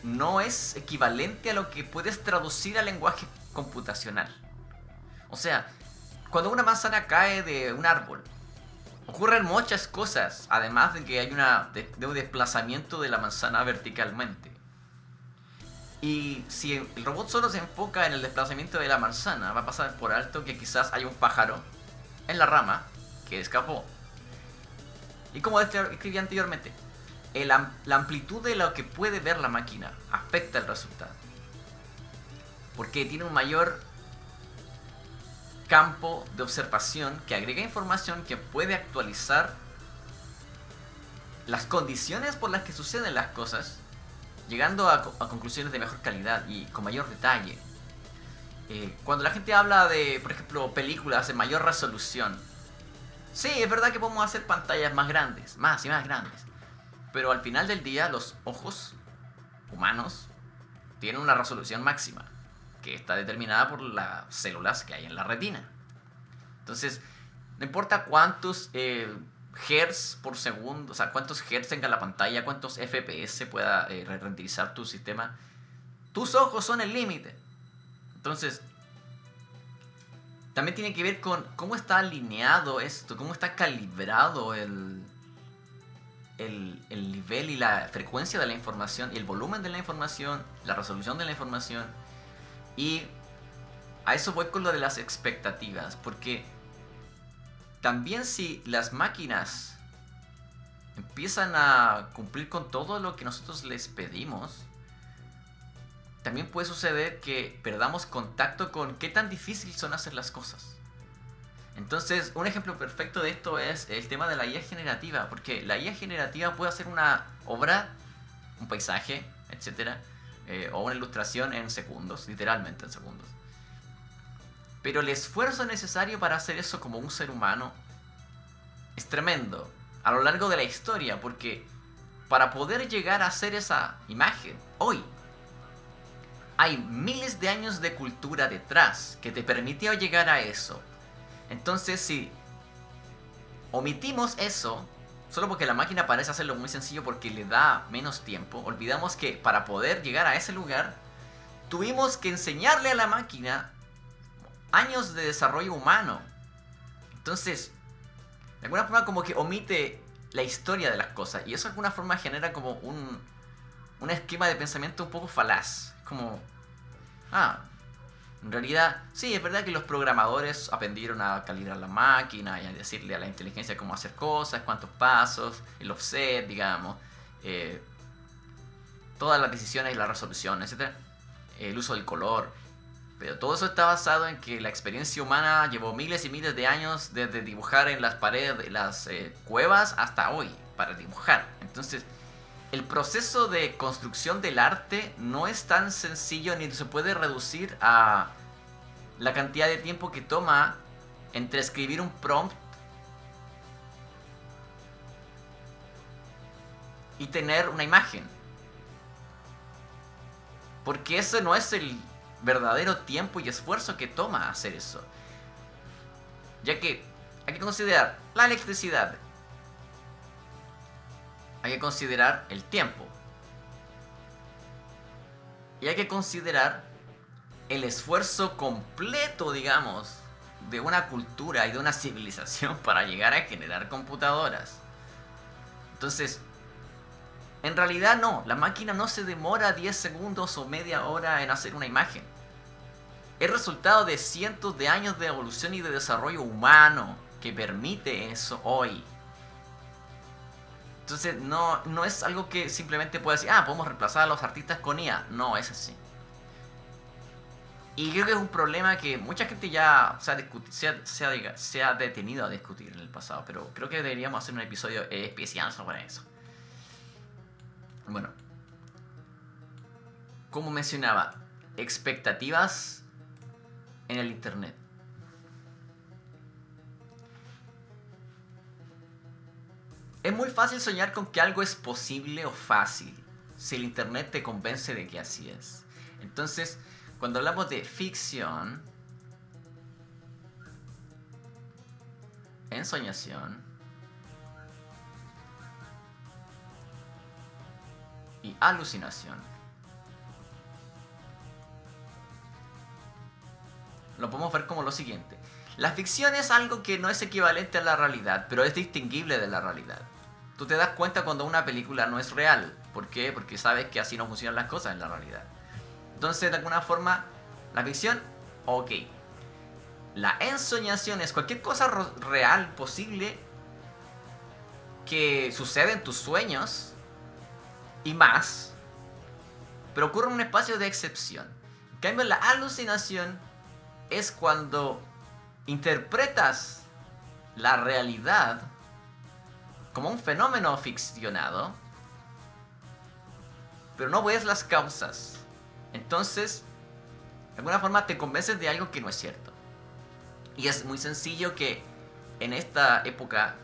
no es equivalente a lo que puedes traducir al lenguaje computacional. O sea, cuando una manzana cae de un árbol, ocurren muchas cosas, además de que hay un desplazamiento de la manzana verticalmente. Y si el robot solo se enfoca en el desplazamiento de la manzana, va a pasar por alto que quizás hay un pájaro en la rama que escapó. Y como escribí anteriormente, la amplitud de lo que puede ver la máquina afecta el resultado. Porque tiene un mayor campo de observación que agrega información que puede actualizar las condiciones por las que suceden las cosas, llegando a conclusiones de mejor calidad y con mayor detalle. Cuando la gente habla de, por ejemplo, películas de mayor resolución, sí, es verdad que podemos hacer pantallas más grandes, más y más grandes. Pero al final del día, los ojos humanos tienen una resolución máxima, que está determinada por las células que hay en la retina. Entonces, no importa cuántos hertz por segundo, o sea, cuántos hertz tenga la pantalla, cuántos FPS pueda renderizar tu sistema. Tus ojos son el límite. Entonces, también tiene que ver con cómo está alineado esto, cómo está calibrado el nivel y la frecuencia de la información, y el volumen de la información, la resolución de la información. Y a eso voy con lo de las expectativas, porque también si las máquinas empiezan a cumplir con todo lo que nosotros les pedimos, también puede suceder que perdamos contacto con qué tan difícil son hacer las cosas. Entonces, un ejemplo perfecto de esto es el tema de la IA generativa, porque la IA generativa puede hacer una obra, un paisaje, etcétera, o una ilustración en segundos, literalmente en segundos. Pero el esfuerzo necesario para hacer eso como un ser humano es tremendo a lo largo de la historia, porque para poder llegar a hacer esa imagen hoy, hay miles de años de cultura detrás que te permitió llegar a eso. Entonces, si omitimos eso, solo porque la máquina parece hacerlo muy sencillo porque le da menos tiempo, olvidamos que para poder llegar a ese lugar, tuvimos que enseñarle a la máquina años de desarrollo humano. Entonces, de alguna forma como que omite la historia de las cosas. Y eso de alguna forma genera como un esquema de pensamiento un poco falaz. Como, en realidad, sí, es verdad que los programadores aprendieron a calibrar la máquina y a decirle a la inteligencia cómo hacer cosas, cuántos pasos, el offset, digamos, todas las decisiones y la resolución, etc. El uso del color. Pero todo eso está basado en que la experiencia humana llevó miles y miles de años desde dibujar en las paredes de las cuevas hasta hoy, para dibujar. Entonces, el proceso de construcción del arte no es tan sencillo ni se puede reducir a la cantidad de tiempo que toma entre escribir un prompt y tener una imagen. Porque eso no es el verdadero tiempo y esfuerzo que toma hacer eso. Ya que hay que considerar la electricidad, hay que considerar el tiempo, y hay que considerar el esfuerzo completo, digamos, de una cultura y de una civilización para llegar a generar computadoras. Entonces, en realidad no, la máquina no se demora 10 segundos o media hora en hacer una imagen. Es resultado de cientos de años de evolución y de desarrollo humano que permite eso hoy. Entonces no es algo que simplemente pueda decir, podemos reemplazar a los artistas con IA. No es así. Y creo que es un problema que mucha gente ya se ha detenido a discutir en el pasado. Pero creo que deberíamos hacer un episodio especial sobre eso. Bueno, como mencionaba, expectativas en el internet. Es muy fácil soñar con que algo es posible o fácil, si el internet te convence de que así es. Entonces, cuando hablamos de ficción, ensoñación y alucinación, lo podemos ver como lo siguiente. La ficción es algo que no es equivalente a la realidad, pero es distinguible de la realidad. Tú te das cuenta cuando una película no es real. ¿Por qué? Porque sabes que así no funcionan las cosas en la realidad. Entonces, de alguna forma, la ficción, ok. La ensoñación es cualquier cosa real posible que sucede en tus sueños y más, pero ocurre en un espacio de excepción. En cambio, la alucinación es cuando interpretas la realidad como un fenómeno ficcionado, pero no ves las causas. Entonces, de alguna forma te convences de algo que no es cierto. Y es muy sencillo que en esta época,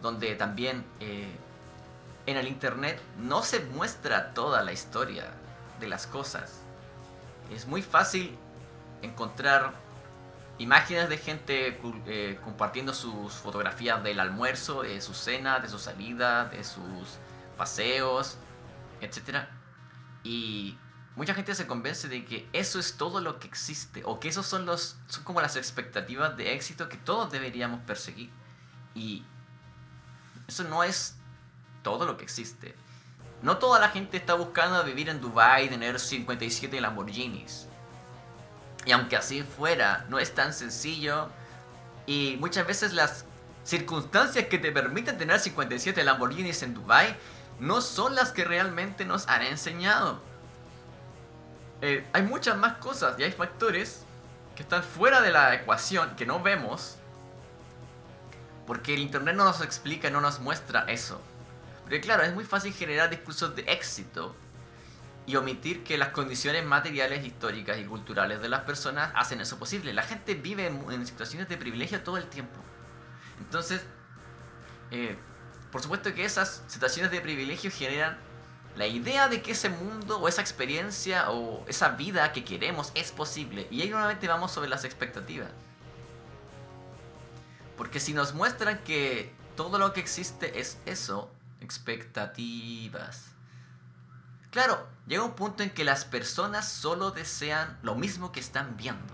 donde también en el internet no se muestra toda la historia de las cosas, es muy fácil encontrar imágenes de gente compartiendo sus fotografías del almuerzo, de su cena, de su salida, de sus paseos, etcétera. Y mucha gente se convence de que eso es todo lo que existe, o que esos son como las expectativas de éxito que todos deberíamos perseguir. Y eso no es todo lo que existe. No toda la gente está buscando vivir en Dubai y tener 57 Lamborghinis. Y aunque así fuera, no es tan sencillo. Y muchas veces las circunstancias que te permiten tener 57 Lamborghinis en Dubai no son las que realmente nos han enseñado. Hay muchas más cosas y hay factores que están fuera de la ecuación que no vemos, porque el internet no nos explica, no nos muestra eso. Porque claro, es muy fácil generar discursos de éxito y omitir que las condiciones materiales, históricas y culturales de las personas hacen eso posible. La gente vive en situaciones de privilegio todo el tiempo. Entonces, por supuesto que esas situaciones de privilegio generan la idea de que ese mundo o esa experiencia o esa vida que queremos es posible. Y ahí nuevamente vamos sobre las expectativas. Porque si nos muestran que todo lo que existe es eso, expectativas. Claro, llega un punto en que las personas solo desean lo mismo que están viendo.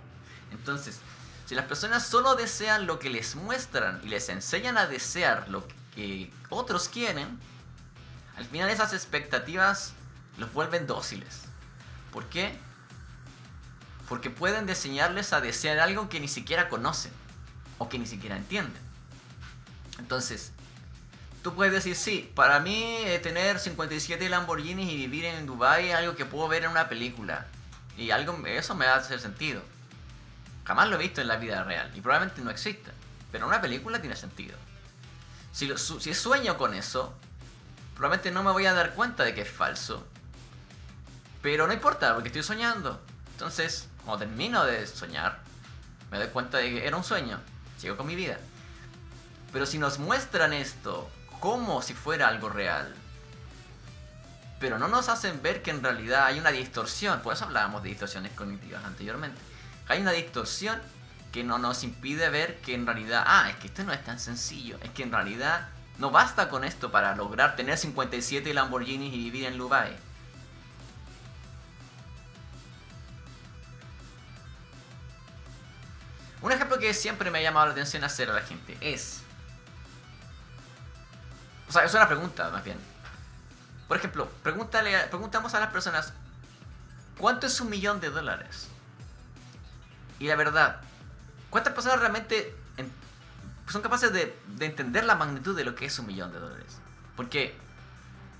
Entonces, si las personas solo desean lo que les muestran y les enseñan a desear lo que otros quieren, al final esas expectativas los vuelven dóciles. ¿Por qué? Porque pueden enseñarles a desear algo que ni siquiera conocen o que ni siquiera entienden. Entonces, tú puedes decir, sí, para mí tener 57 Lamborghinis y vivir en Dubai es algo que puedo ver en una película. Y eso me va a hacer sentido. Jamás lo he visto en la vida real y probablemente no exista. Pero en una película tiene sentido. Si sueño con eso, probablemente no me voy a dar cuenta de que es falso. Pero no importa, porque estoy soñando. Entonces, cuando termino de soñar, me doy cuenta de que era un sueño. Sigo con mi vida. Pero si nos muestran esto como si fuera algo real, pero no nos hacen ver que en realidad hay una distorsión, por eso hablábamos de distorsiones cognitivas anteriormente, hay una distorsión que no nos impide ver que en realidad, es que esto no es tan sencillo, es que en realidad no basta con esto para lograr tener 57 Lamborghinis y vivir en Dubai. Un ejemplo que siempre me ha llamado la atención hacer a la gente es... O sea, es una pregunta más bien. Por ejemplo, preguntamos a las personas, ¿cuánto es $1.000.000? Y la verdad, ¿cuántas personas realmente son capaces de entender la magnitud de lo que es $1.000.000? Porque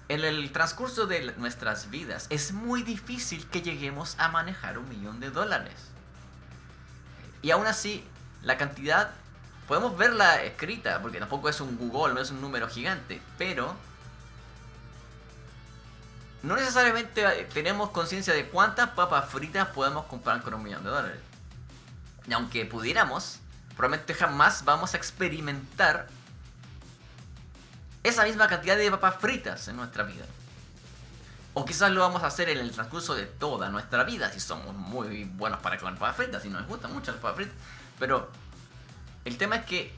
en el transcurso de nuestras vidas es muy difícil que lleguemos a manejar $1.000.000. Y aún así, la cantidad podemos verla escrita, porque tampoco es un Google, no es un número gigante, pero no necesariamente tenemos conciencia de cuántas papas fritas podemos comprar con $1.000.000. Y aunque pudiéramos, probablemente jamás vamos a experimentar esa misma cantidad de papas fritas en nuestra vida. O quizás lo vamos a hacer en el transcurso de toda nuestra vida, si somos muy buenos para comer papas fritas, si nos gustan mucho las papas fritas. Pero el tema es que,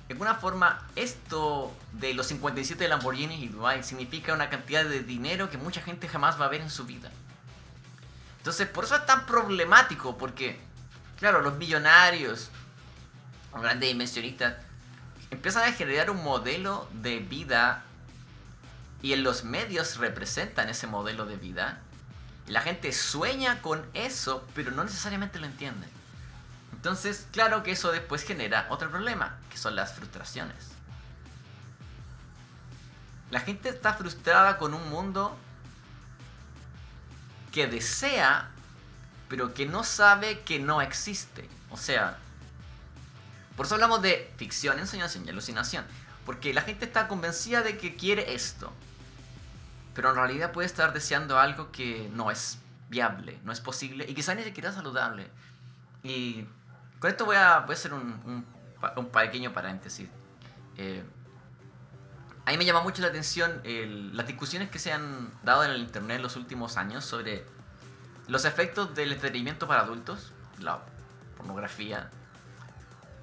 de alguna forma, esto de los 57 Lamborghinis y Dubai significa una cantidad de dinero que mucha gente jamás va a ver en su vida. Entonces, por eso es tan problemático, porque, claro, los millonarios, los grandes inversionistas, empiezan a generar un modelo de vida y en los medios representan ese modelo de vida. Y la gente sueña con eso, pero no necesariamente lo entiende. Entonces, claro que eso después genera otro problema, que son las frustraciones. La gente está frustrada con un mundo que desea, pero que no sabe que no existe. O sea, por eso hablamos de ficción, ensoñación y alucinación. Porque la gente está convencida de que quiere esto, pero en realidad puede estar deseando algo que no es viable, no es posible y quizás ni siquiera saludable. Y con esto voy a hacer un pequeño paréntesis. A mí me llama mucho la atención las discusiones que se han dado en el internet en los últimos años sobre los efectos del entretenimiento para adultos, la pornografía,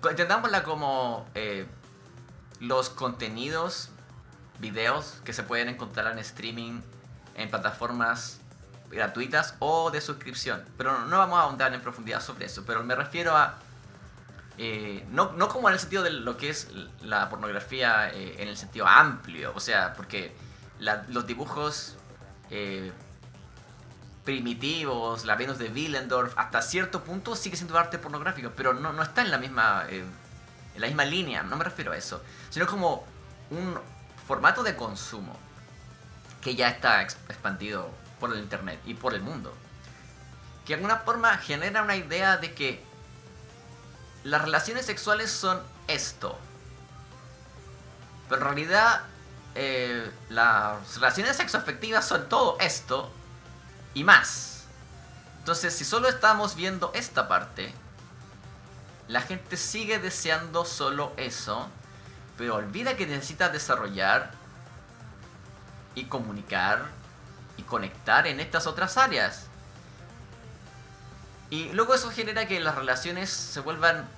entendámosla como los contenidos, videos que se pueden encontrar en streaming en plataformas gratuitas o de suscripción. Pero no vamos a ahondar en profundidad sobre eso. Pero me refiero a... no como en el sentido de lo que es la pornografía en el sentido amplio. O sea, porque los dibujos primitivos, la Venus de Willendorf, hasta cierto punto sigue siendo arte pornográfico. Pero no está en la misma línea. No me refiero a eso. Sino como un formato de consumo que ya está expandido por el internet y por el mundo, que de alguna forma genera una idea de que las relaciones sexuales son esto, pero en realidad las relaciones sexoafectivas son todo esto y más. Entonces, si solo estamos viendo esta parte, la gente sigue deseando solo eso, pero olvida que necesita desarrollar y comunicar y conectar en estas otras áreas. Y luego eso genera que las relaciones se vuelvan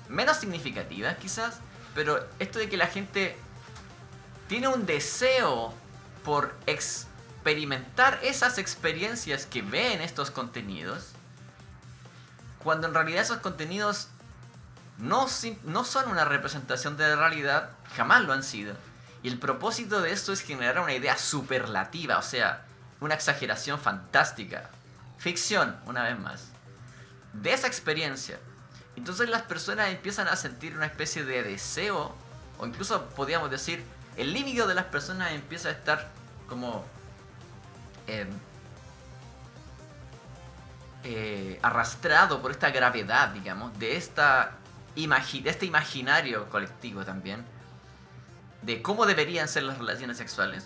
menos significativas quizás, pero esto de que la gente tiene un deseo por experimentar esas experiencias que ve en estos contenidos, cuando en realidad esos contenidos no son una representación de la realidad, jamás lo han sido. Y el propósito de esto es generar una idea superlativa, o sea, una exageración fantástica. Ficción, una vez más, de esa experiencia. Entonces las personas empiezan a sentir una especie de deseo, o incluso podríamos decir, el líbido de las personas empieza a estar como arrastrado por esta gravedad, digamos, de este imaginario colectivo también, de cómo deberían ser las relaciones sexuales,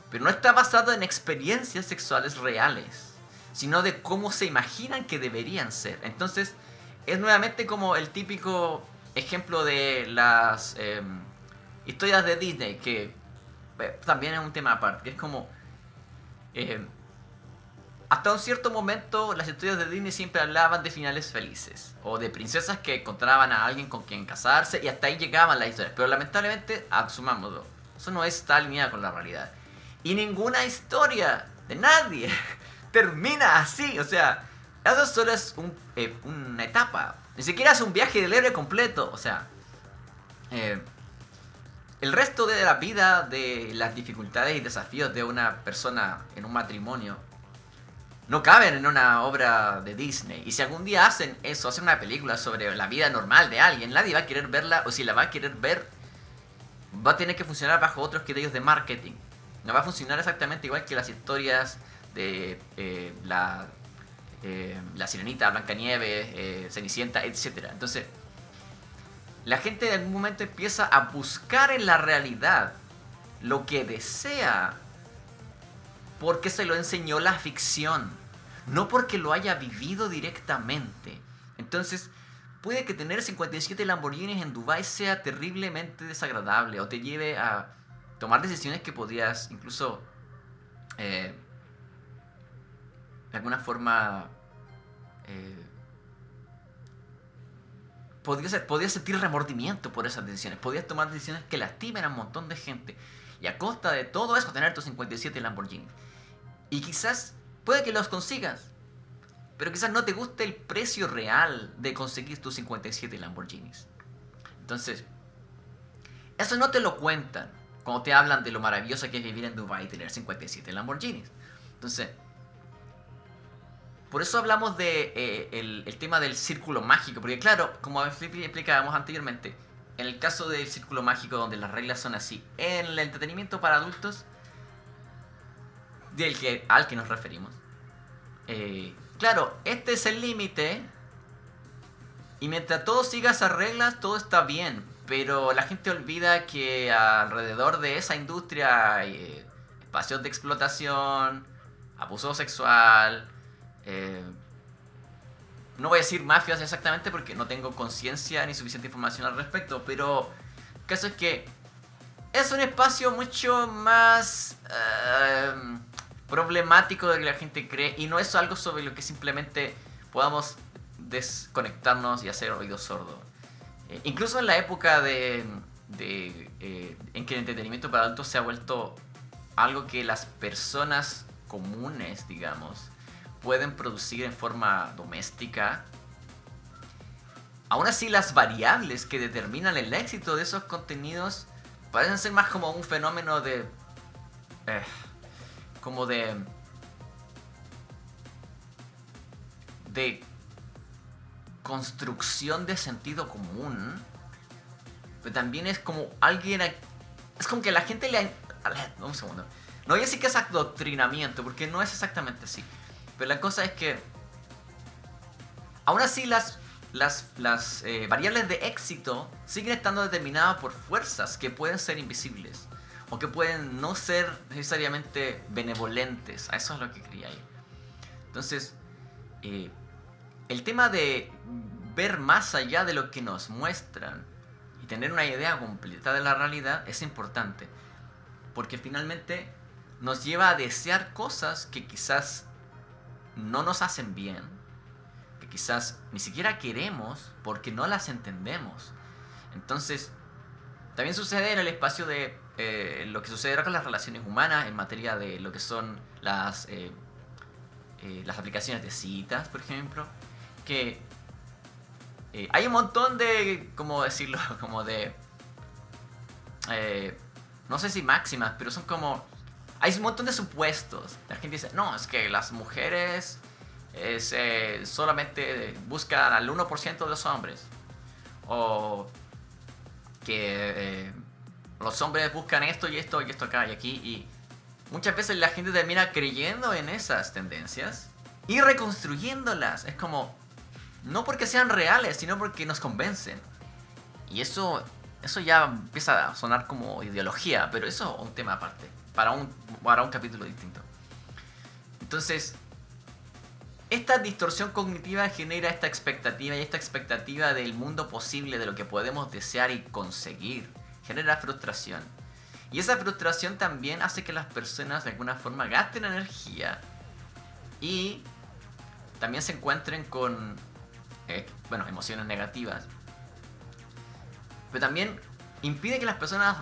pero no está basado en experiencias sexuales reales, sino de cómo se imaginan que deberían ser. Entonces, es nuevamente como el típico ejemplo de las historias de Disney, que también es un tema aparte, que es como... hasta un cierto momento las historias de Disney siempre hablaban de finales felices, o de princesas que encontraban a alguien con quien casarse, y hasta ahí llegaban las historias. Pero lamentablemente, asumámoslo, eso no está alineado con la realidad. Y ninguna historia de nadie termina así, o sea, eso solo es una etapa. Ni siquiera es un viaje del héroe completo, o sea... el resto de la vida, de las dificultades y desafíos de una persona en un matrimonio, no caben en una obra de Disney. Y si algún día hacen eso, hacen una película sobre la vida normal de alguien, nadie va a querer verla, o si la va a querer ver, va a tener que funcionar bajo otros criterios de marketing. No va a funcionar exactamente igual que las historias de la Sirenita, Blancanieves, Cenicienta, etc. Entonces, la gente en algún momento empieza a buscar en la realidad lo que desea porque se lo enseñó la ficción, no porque lo haya vivido directamente. Entonces, puede que tener 57 Lamborghinis en Dubai sea terriblemente desagradable o te lleve a tomar decisiones que podrías incluso de alguna forma podrías sentir remordimiento por esas decisiones, podrías tomar decisiones que lastimen a un montón de gente y a costa de todo eso tener tus 57 Lamborghinis. Y quizás puede que los consigas, pero quizás no te guste el precio real de conseguir tus 57 Lamborghinis. Entonces, eso no te lo cuentan cuando te hablan de lo maravilloso que es vivir en Dubai y tener 57 Lamborghinis. Entonces, por eso hablamos de el tema del círculo mágico, porque claro, como explicábamos anteriormente, en el caso del círculo mágico donde las reglas son así, en el entretenimiento para adultos, al que nos referimos, claro, este es el límite y mientras todo siga esas reglas, todo está bien, pero la gente olvida que alrededor de esa industria hay espacios de explotación, abuso sexual, no voy a decir mafias exactamente porque no tengo conciencia ni suficiente información al respecto, pero el caso es que es un espacio mucho más problemático de lo que la gente cree y no es algo sobre lo que simplemente podamos desconectarnos y hacer oídos sordos. Incluso en la época en que el entretenimiento para adultos se ha vuelto algo que las personas comunes, digamos, pueden producir en forma doméstica, aún así las variables que determinan el éxito de esos contenidos parecen ser más como un fenómeno de... como de construcción de sentido común, pero también es como alguien... Es como que la gente le... Un segundo. No voy a decir que es adoctrinamiento, porque no es exactamente así. Pero la cosa es que aún así las variables de éxito siguen estando determinadas por fuerzas que pueden ser invisibles o que pueden no ser necesariamente benevolentes. A eso es lo que quería ir. Entonces, el tema de ver más allá de lo que nos muestran y tener una idea completa de la realidad es importante, porque finalmente nos lleva a desear cosas que quizás no nos hacen bien, que quizás ni siquiera queremos porque no las entendemos. Entonces, también sucede en el espacio de lo que sucede con las relaciones humanas en materia de lo que son las aplicaciones de citas, por ejemplo, que hay un montón de, ¿cómo decirlo? Como de... no sé si máximas, pero son como... Hay un montón de supuestos. La gente dice, no, es que las mujeres solamente buscan al 1% de los hombres. O que los hombres buscan esto y esto y esto acá y aquí. Y muchas veces la gente termina creyendo en esas tendencias y reconstruyéndolas. Es como, no porque sean reales, sino porque nos convencen. Y eso ya empieza a sonar como ideología, pero eso es un tema aparte, para un capítulo distinto. Entonces, esta distorsión cognitiva genera esta expectativa, y esta expectativa del mundo posible, de lo que podemos desear y conseguir, genera frustración. Y esa frustración también hace que las personas de alguna forma gasten energía y también se encuentren con emociones negativas. Pero también impide que las personas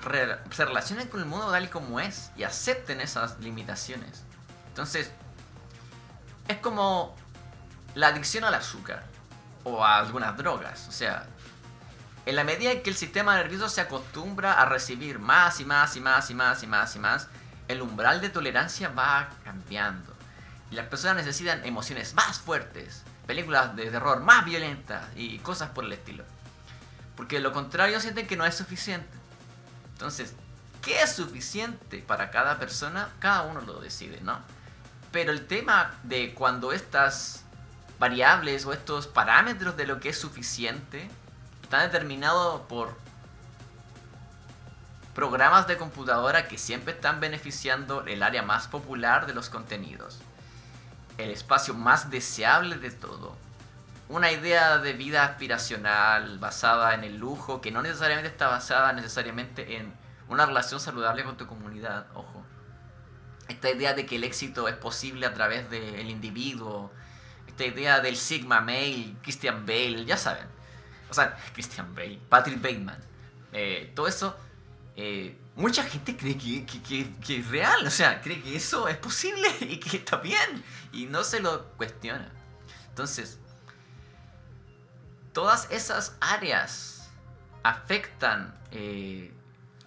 se relacionen con el mundo tal y como es y acepten esas limitaciones. Entonces, es como la adicción al azúcar o a algunas drogas. O sea, en la medida en que el sistema nervioso se acostumbra a recibir más y más y más y más y más y más, el umbral de tolerancia va cambiando. Y las personas necesitan emociones más fuertes, películas de terror más violentas y cosas por el estilo. Porque de lo contrario sienten que no es suficiente. Entonces, ¿qué es suficiente para cada persona? Cada uno lo decide, ¿no? Pero el tema de cuando estas variables o estos parámetros de lo que es suficiente están determinados por programas de computadora que siempre están beneficiando el área más popular de los contenidos, el espacio más deseable de todo, una idea de vida aspiracional basada en el lujo, que no necesariamente está basada necesariamente en una relación saludable con tu comunidad, ojo. Esta idea de que el éxito es posible a través del individuo, esta idea del Sigma Male, Christian Bale, ya saben. O sea, Christian Bale, Patrick Bateman, todo eso, mucha gente cree que es real, o sea, cree que eso es posible y que está bien, y no se lo cuestiona. Entonces, todas esas áreas afectan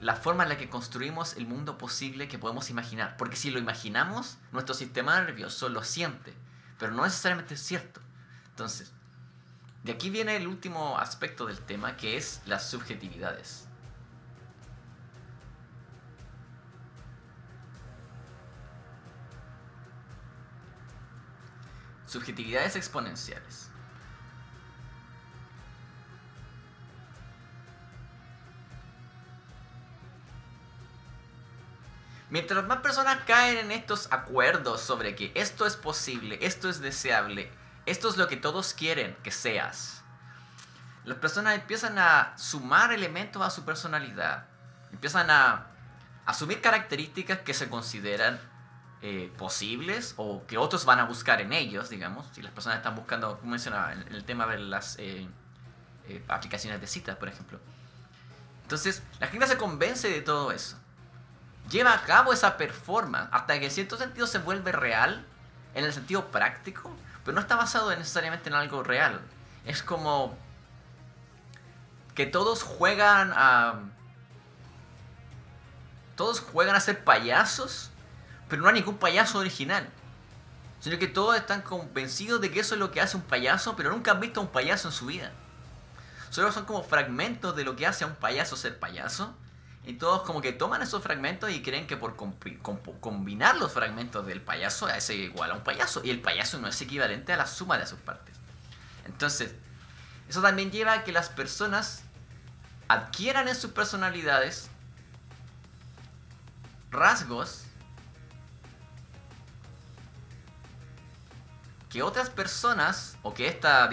la forma en la que construimos el mundo posible que podemos imaginar. Porque si lo imaginamos, nuestro sistema nervioso lo siente, pero no necesariamente es cierto. Entonces, de aquí viene el último aspecto del tema, que es las subjetividades. Subjetividades exponenciales. Mientras más personas caen en estos acuerdos sobre que esto es posible, esto es deseable, esto es lo que todos quieren que seas, las personas empiezan a sumar elementos a su personalidad, empiezan a asumir características que se consideran posibles o que otros van a buscar en ellos, digamos. Si las personas están buscando, como mencionaba, en el tema de las aplicaciones de citas, por ejemplo. Entonces, la gente se convence de todo eso. Lleva a cabo esa performance hasta que en cierto sentido se vuelve real, en el sentido práctico, pero no está basado necesariamente en algo real. Es como que todos juegan a ser payasos, pero no hay ningún payaso original. Sino que todos están convencidos de que eso es lo que hace un payaso, pero nunca han visto a un payaso en su vida. Solo son como fragmentos de lo que hace a un payaso ser payaso. Y todos como que toman esos fragmentos y creen que por combinar los fragmentos del payaso es igual a un payaso. Y el payaso no es equivalente a la suma de sus partes. Entonces, eso también lleva a que las personas adquieran en sus personalidades rasgos que otras personas, o que esta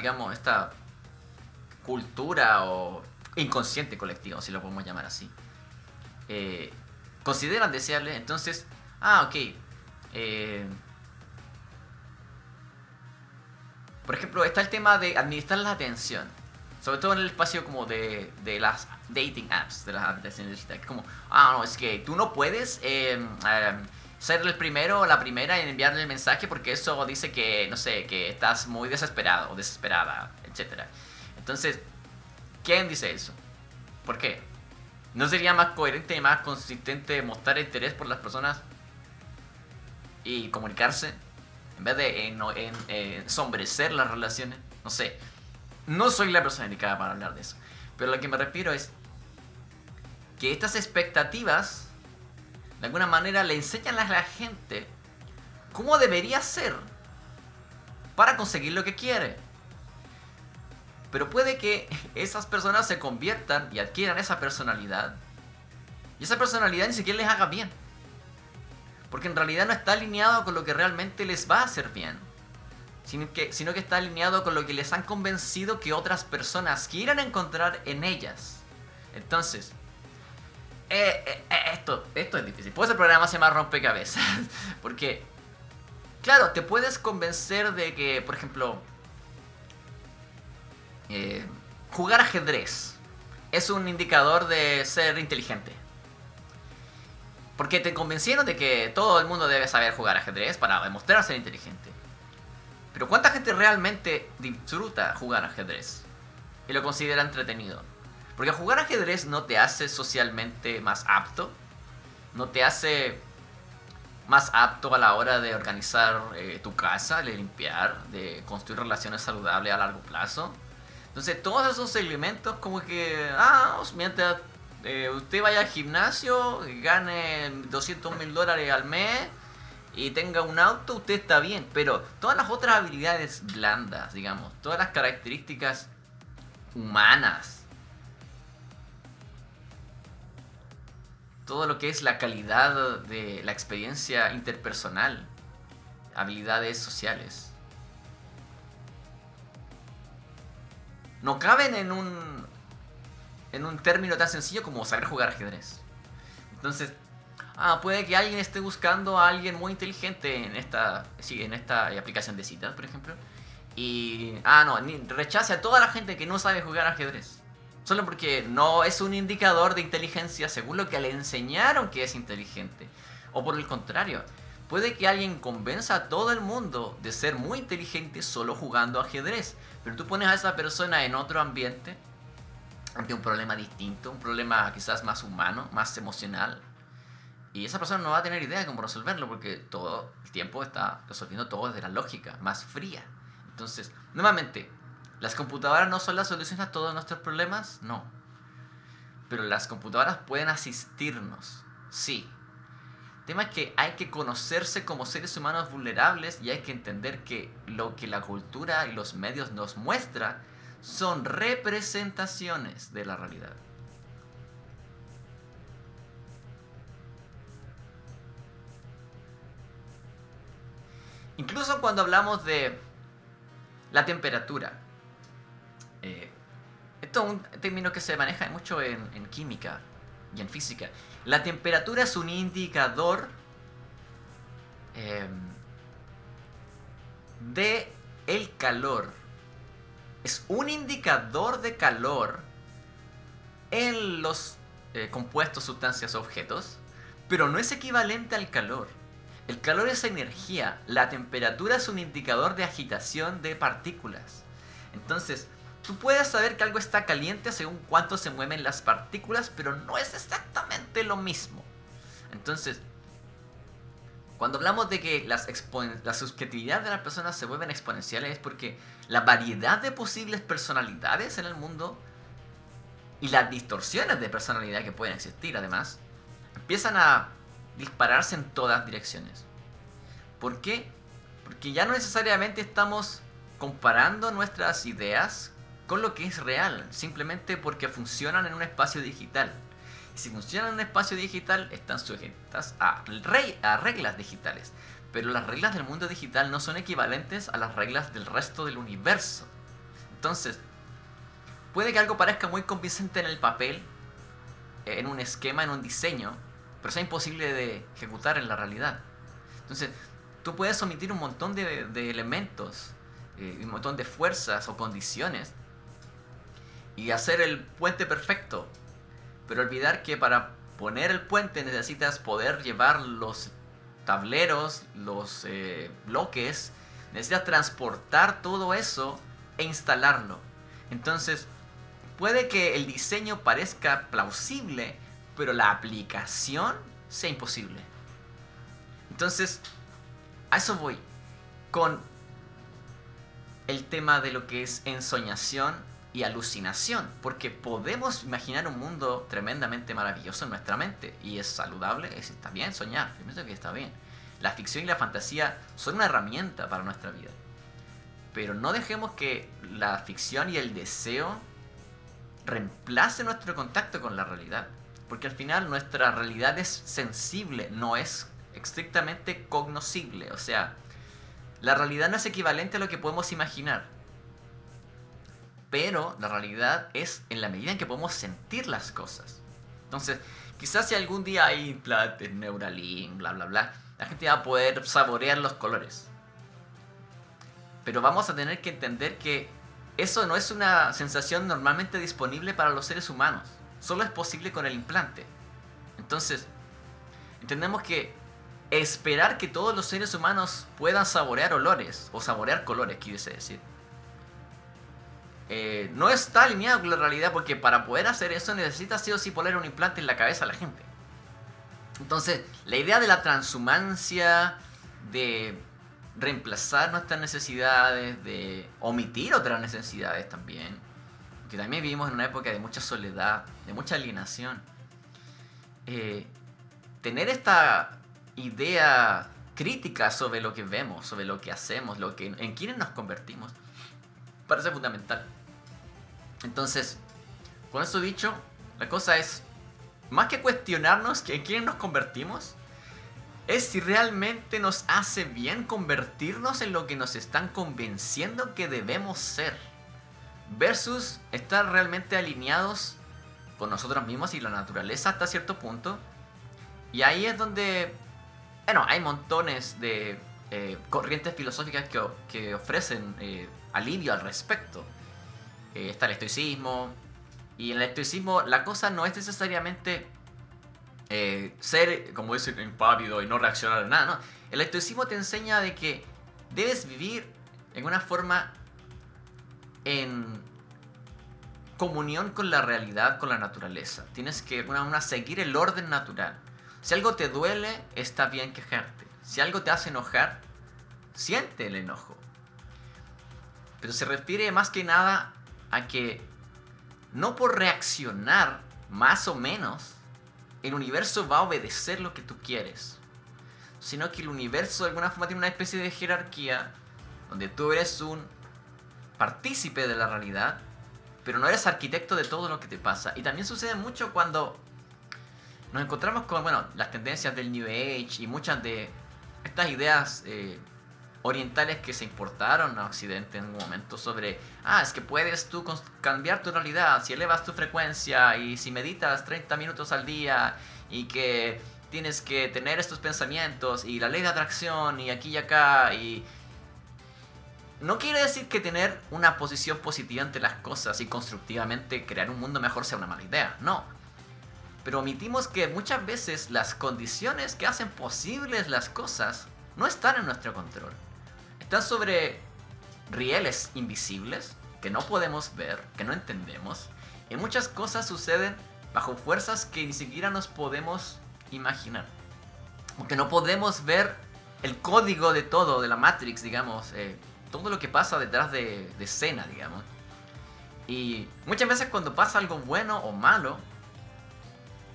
cultura o inconsciente colectivo, si lo podemos llamar así, consideran deseables. Entonces, ok, por ejemplo, está el tema de administrar la atención, sobre todo en el espacio como de las dating apps, de las aplicaciones digitales. Como, no, es que tú no puedes ser el primero o la primera en enviarle el mensaje porque eso dice que, no sé, que estás muy desesperado o desesperada, etc. Entonces, ¿quién dice eso? ¿Por qué? ¿No sería más coherente y más consistente mostrar interés por las personas y comunicarse en vez de ensombrecer las relaciones? No sé. No soy la persona indicada para hablar de eso. Pero lo que me refiero es que estas expectativas de alguna manera le enseñan a la gente cómo debería ser para conseguir lo que quiere. Pero puede que esas personas se conviertan y adquieran esa personalidad, y esa personalidad ni siquiera les haga bien, porque en realidad no está alineado con lo que realmente les va a hacer bien, sino que está alineado con lo que les han convencido que otras personas quieran encontrar en ellas. Entonces, esto es difícil. Por eso el programa se llama Rompecabezas. Porque, claro, te puedes convencer de que, por ejemplo, jugar ajedrez es un indicador de ser inteligente. Porque te convencieron de que todo el mundo debe saber jugar ajedrez para demostrar ser inteligente. Pero ¿cuánta gente realmente disfruta jugar ajedrez y lo considera entretenido? Porque jugar ajedrez no te hace socialmente más apto, no te hace más apto a la hora de organizar tu casa, de limpiar, de construir relaciones saludables a largo plazo. Entonces todos esos elementos como que, mientras usted vaya al gimnasio, gane $200,000 al mes y tenga un auto, usted está bien. Pero todas las otras habilidades blandas, digamos, todas las características humanas, todo lo que es la calidad de la experiencia interpersonal, habilidades sociales, no caben en un término tan sencillo como saber jugar ajedrez. Entonces, puede que alguien esté buscando a alguien muy inteligente en esta aplicación de citas, por ejemplo, y rechace a toda la gente que no sabe jugar ajedrez, solo porque no es un indicador de inteligencia según lo que le enseñaron que es inteligente. O por el contrario, puede que alguien convenza a todo el mundo de ser muy inteligente solo jugando ajedrez, pero tú pones a esa persona en otro ambiente, ante un problema distinto, un problema quizás más humano, más emocional, y esa persona no va a tener idea de cómo resolverlo, porque todo el tiempo está resolviendo todo desde la lógica, más fría. Entonces, nuevamente, ¿las computadoras no son la solución a todos nuestros problemas? No. Pero las computadoras pueden asistirnos, sí. El tema es que hay que conocerse como seres humanos vulnerables y hay que entender que lo que la cultura y los medios nos muestran son representaciones de la realidad. Incluso cuando hablamos de la temperatura, esto es un término que se maneja mucho en química y en física. La temperatura es un indicador eh, de el calor. Es un indicador de calor en los compuestos, sustancias o objetos, pero no es equivalente al calor. El calor es energía, la temperatura es un indicador de agitación de partículas. Entonces, tú puedes saber que algo está caliente según cuánto se mueven las partículas, pero no es exactamente lo mismo. Entonces, cuando hablamos de que la subjetividad de las personas se vuelven exponenciales es porque la variedad de posibles personalidades en el mundo y las distorsiones de personalidad que pueden existir además empiezan a dispararse en todas direcciones. ¿Por qué? Porque ya no necesariamente estamos comparando nuestras ideas con lo que es real, simplemente porque funcionan en un espacio digital. Y si funcionan en un espacio digital, están sujetas a reglas digitales. Pero las reglas del mundo digital no son equivalentes a las reglas del resto del universo. Entonces, puede que algo parezca muy convincente en el papel, en un esquema, en un diseño, pero sea imposible de ejecutar en la realidad. Entonces, tú puedes omitir un montón de elementos, un montón de fuerzas o condiciones, y hacer el puente perfecto, pero olvidar que para poner el puente necesitas poder llevar los tableros, los bloques, necesitas transportar todo eso e instalarlo. Entonces, puede que el diseño parezca plausible, pero la aplicación sea imposible. Entonces, a eso voy con el tema de lo que es ensoñación y alucinación, porque podemos imaginar un mundo tremendamente maravilloso en nuestra mente y es saludable, está bien soñar, yo pienso que está bien. La ficción y la fantasía son una herramienta para nuestra vida, pero no dejemos que la ficción y el deseo reemplace nuestro contacto con la realidad, porque al final nuestra realidad es sensible, no es estrictamente cognoscible. O sea, la realidad no es equivalente a lo que podemos imaginar, pero la realidad es en la medida en que podemos sentir las cosas. Entonces, quizás si algún día hay implantes, Neuralink, bla bla bla, la gente va a poder saborear los colores, pero vamos a tener que entender que eso no es una sensación normalmente disponible para los seres humanos. Solo es posible con el implante. Entonces, entendemos que esperar que todos los seres humanos puedan saborear olores, o saborear colores, quise decir, no está alineado con la realidad, porque para poder hacer eso necesitas sí o sí poner un implante en la cabeza a la gente. Entonces, la idea de la transhumancia, de reemplazar nuestras necesidades, de omitir otras necesidades también, que también vivimos en una época de mucha soledad, de mucha alienación. Tener esta idea crítica sobre lo que vemos, sobre lo que hacemos, en quienes nos convertimos, parece fundamental. Entonces, con eso dicho, la cosa es, más que cuestionarnos en quiénes nos convertimos, es si realmente nos hace bien convertirnos en lo que nos están convenciendo que debemos ser, versus estar realmente alineados con nosotros mismos y la naturaleza hasta cierto punto. Y ahí es donde, bueno, hay montones de corrientes filosóficas que ofrecen alivio al respecto. Está el estoicismo, y en el estoicismo la cosa no es necesariamente ser, como dicen, impávido y no reaccionar a nada, no. El estoicismo te enseña de que debes vivir en una forma en comunión con la realidad, con la naturaleza. Tienes que seguir el orden natural. Si algo te duele, está bien quejarte. Si algo te hace enojar, siente el enojo. Pero se refiere más que nada a que no por reaccionar más o menos el universo va a obedecer lo que tú quieres, sino que el universo de alguna forma tiene una especie de jerarquía donde tú eres un partícipe de la realidad, pero no eres arquitecto de todo lo que te pasa. Y también sucede mucho cuando nos encontramos con, bueno, las tendencias del New Age y muchas de estas ideas orientales que se importaron a Occidente en un momento sobre, es que puedes tú cambiar tu realidad si elevas tu frecuencia y si meditas 30 minutos al día y que tienes que tener estos pensamientos y la ley de atracción y aquí y acá y... No quiere decir que tener una posición positiva ante las cosas y constructivamente crear un mundo mejor sea una mala idea, no. Pero omitimos que muchas veces las condiciones que hacen posibles las cosas no están en nuestro control. Están sobre rieles invisibles que no podemos ver, que no entendemos. Y muchas cosas suceden bajo fuerzas que ni siquiera nos podemos imaginar. Porque no podemos ver el código de todo, de la Matrix, digamos. Todo lo que pasa detrás de escena, digamos. Y muchas veces cuando pasa algo bueno o malo,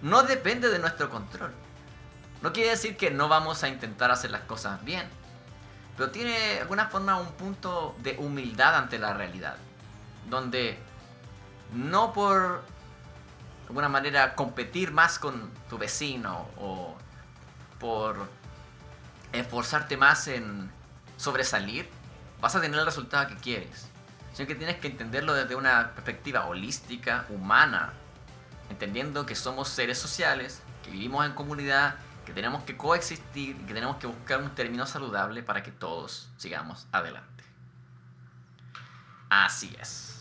no depende de nuestro control. No quiere decir que no vamos a intentar hacer las cosas bien, pero tiene de alguna forma un punto de humildad ante la realidad, donde no por de alguna manera competir más con tu vecino o por esforzarte más en sobresalir, vas a tener el resultado que quieres, sino que tienes que entenderlo desde una perspectiva holística, humana, entendiendo que somos seres sociales, que vivimos en comunidad, que tenemos que coexistir y que tenemos que buscar un término saludable para que todos sigamos adelante. Así es.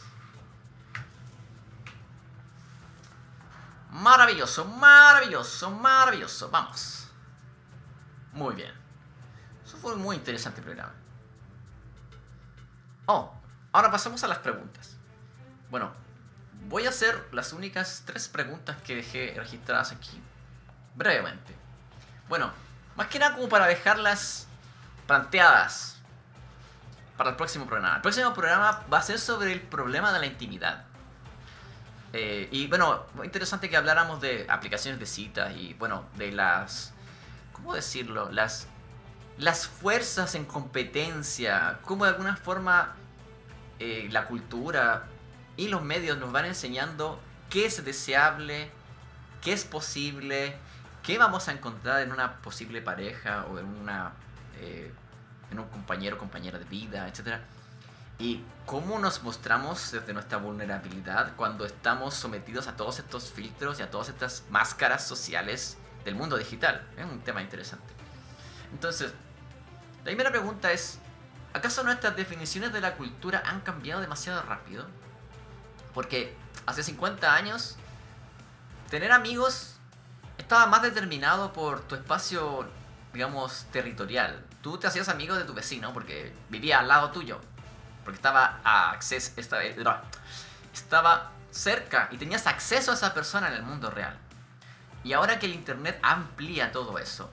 Maravilloso, maravilloso, maravilloso. Vamos. Muy bien. Eso fue un muy interesante programa. Ahora pasamos a las preguntas. Bueno, voy a hacer las únicas 3 preguntas que dejé registradas aquí, brevemente. Bueno, más que nada como para dejarlas planteadas para el próximo programa. El próximo programa va a ser sobre el problema de la intimidad. Y bueno, muy interesante que habláramos de aplicaciones de citas y bueno, de las... ¿Cómo decirlo? Las fuerzas en competencia, cómo de alguna forma la cultura y los medios nos van enseñando qué es deseable, qué es posible, qué vamos a encontrar en una posible pareja o en un compañero o compañera de vida, etc. Y cómo nos mostramos desde nuestra vulnerabilidad cuando estamos sometidos a todos estos filtros y a todas estas máscaras sociales del mundo digital. Es un tema interesante. Entonces, la primera pregunta es, ¿acaso nuestras definiciones de la cultura han cambiado demasiado rápido? Porque hace 50 años, tener amigos estaba más determinado por tu espacio, digamos, territorial. Tú te hacías amigo de tu vecino porque vivía al lado tuyo. Porque estaba cerca y tenías acceso a esa persona en el mundo real. Y ahora que el internet amplía todo eso,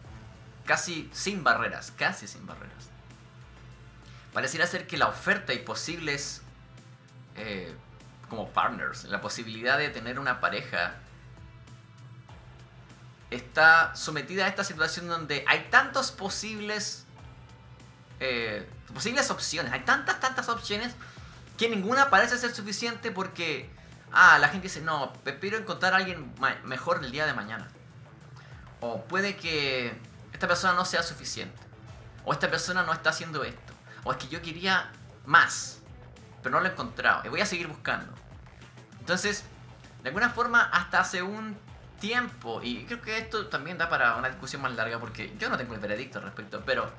casi sin barreras, pareciera ser que la oferta y posibles como partners, la posibilidad de tener una pareja, está sometida a esta situación donde hay tantos posibles opciones, hay tantas opciones que ninguna parece ser suficiente porque la gente dice, no, prefiero encontrar a alguien mejor el día de mañana, o puede que esta persona no sea suficiente, o esta persona no está haciendo esto, o es que yo quería más pero no lo he encontrado y voy a seguir buscando. Entonces, de alguna forma, hasta hace un tiempo, y creo que esto también da para una discusión más larga porque yo no tengo el veredicto al respecto, pero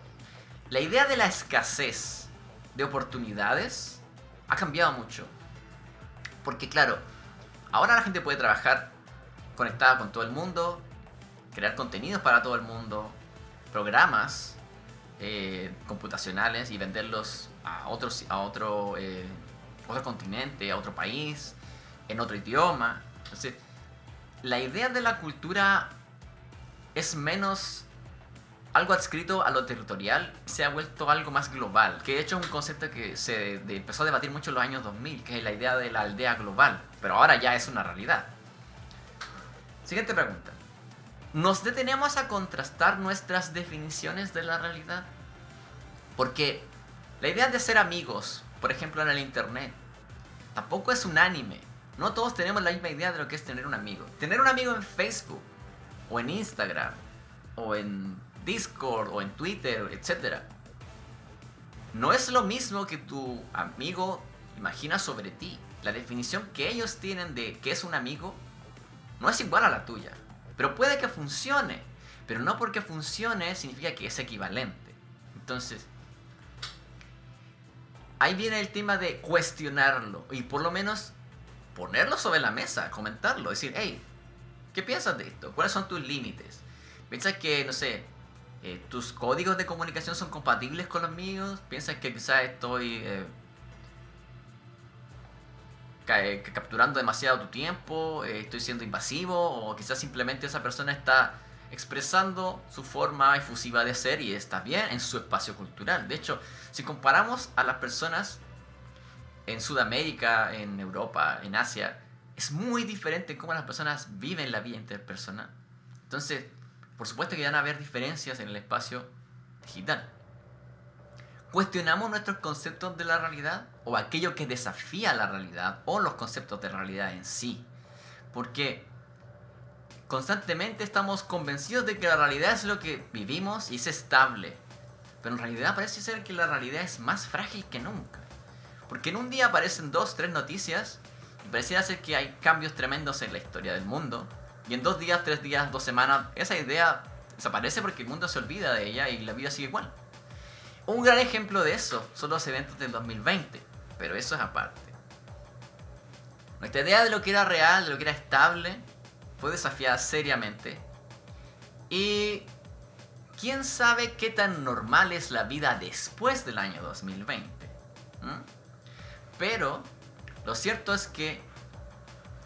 la idea de la escasez de oportunidades ha cambiado mucho. Porque claro, ahora la gente puede trabajar conectada con todo el mundo, crear contenidos para todo el mundo, programas computacionales y venderlos a otro continente, a otro país, en otro idioma. Entonces, la idea de la cultura es menos algo adscrito a lo territorial, se ha vuelto algo más global, que de hecho es un concepto que se empezó a debatir mucho en los años 2000, que es la idea de la aldea global, pero ahora ya es una realidad. Siguiente pregunta. ¿Nos detenemos a contrastar nuestras definiciones de la realidad? Porque la idea de ser amigos, por ejemplo en el internet, tampoco es unánime. No todos tenemos la misma idea de lo que es tener un amigo. Tener un amigo en Facebook, o en Instagram, o en Discord, o en Twitter, etc. no es lo mismo que tu amigo imagina sobre ti. La definición que ellos tienen de qué es un amigo no es igual a la tuya. Pero puede que funcione. Pero no porque funcione significa que es equivalente. Entonces, ahí viene el tema de cuestionarlo. Y por lo menos ponerlo sobre la mesa, comentarlo. Decir, hey, ¿qué piensas de esto? ¿Cuáles son tus límites? ¿Piensas que, no sé, tus códigos de comunicación son compatibles con los míos? ¿Piensas que quizás estoy capturando demasiado tu tiempo? ¿Estoy siendo invasivo? ¿O quizás simplemente esa persona está expresando su forma efusiva de ser y está bien en su espacio cultural? De hecho, si comparamos a las personas en Sudamérica, en Europa, en Asia, es muy diferente cómo las personas viven la vida interpersonal. Entonces, por supuesto que van a haber diferencias en el espacio digital. ¿Cuestionamos nuestros conceptos de la realidad? ¿O aquello que desafía la realidad? ¿O los conceptos de realidad en sí? Porque constantemente estamos convencidos de que la realidad es lo que vivimos y es estable. Pero en realidad parece ser que la realidad es más frágil que nunca. Porque en un día aparecen 2, 3 noticias y pareciera ser que hay cambios tremendos en la historia del mundo. Y en 2 días, 3 días, 2 semanas, esa idea desaparece porque el mundo se olvida de ella y la vida sigue igual. Un gran ejemplo de eso son los eventos del 2020, pero eso es aparte. Nuestra idea de lo que era real, de lo que era estable, fue desafiada seriamente. Y quién sabe qué tan normal es la vida después del año 2020. Pero lo cierto es que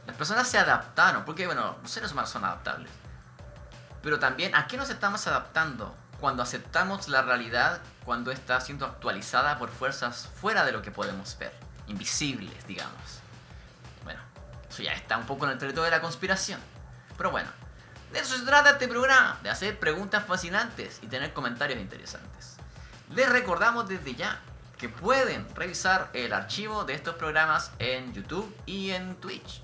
las personas se adaptaron, porque bueno, los seres humanos son adaptables. Pero también, ¿a qué nos estamos adaptando cuando aceptamos la realidad cuando está siendo actualizada por fuerzas fuera de lo que podemos ver? Invisibles, digamos. Bueno, eso ya está un poco en el territorio de la conspiración. Pero bueno, de eso se trata este programa, de hacer preguntas fascinantes y tener comentarios interesantes. Les recordamos desde ya que pueden revisar el archivo de estos programas en YouTube y en Twitch.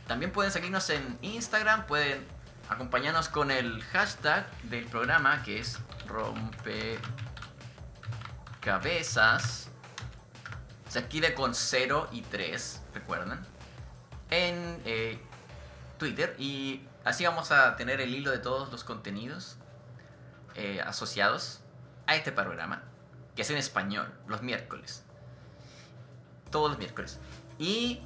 También pueden seguirnos en Instagram, pueden acompañarnos con el hashtag del programa que es rompecabezas. Se escribe con 0 y 3, recuerden. En Twitter, y así vamos a tener el hilo de todos los contenidos asociados a este programa, que es en español, los miércoles. Todos los miércoles. Y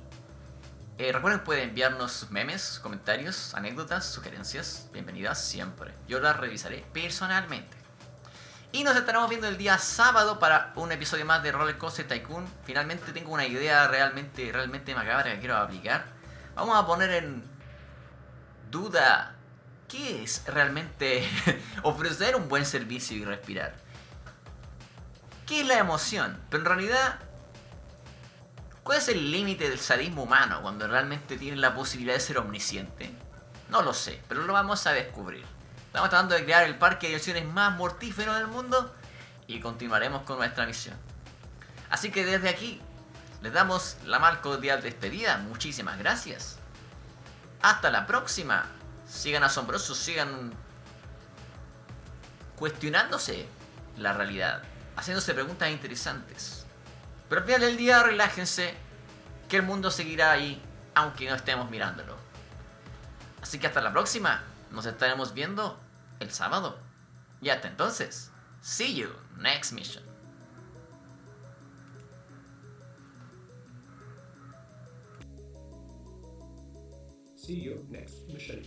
recuerden que pueden enviarnos sus memes, comentarios, anécdotas, sugerencias. Bienvenidas siempre. Yo las revisaré personalmente. Y nos estaremos viendo el día sábado para un episodio más de Roller Coaster Tycoon. Finalmente tengo una idea realmente macabra que quiero aplicar. Vamos a poner en duda qué es realmente ofrecer un buen servicio y respirar. ¿Qué es la emoción? Pero en realidad, ¿cuál es el límite del sadismo humano cuando realmente tiene la posibilidad de ser omnisciente? No lo sé, pero lo vamos a descubrir. Estamos tratando de crear el parque de diversiones más mortífero del mundo y continuaremos con nuestra misión. Así que desde aquí les damos la más cordial despedida. Muchísimas gracias. Hasta la próxima. Sigan asombrosos, sigan cuestionándose la realidad, haciéndose preguntas interesantes. Pero al final del día relájense, que el mundo seguirá ahí, aunque no estemos mirándolo. Así que hasta la próxima, nos estaremos viendo el sábado. Y hasta entonces, see you next mission. See you next mission.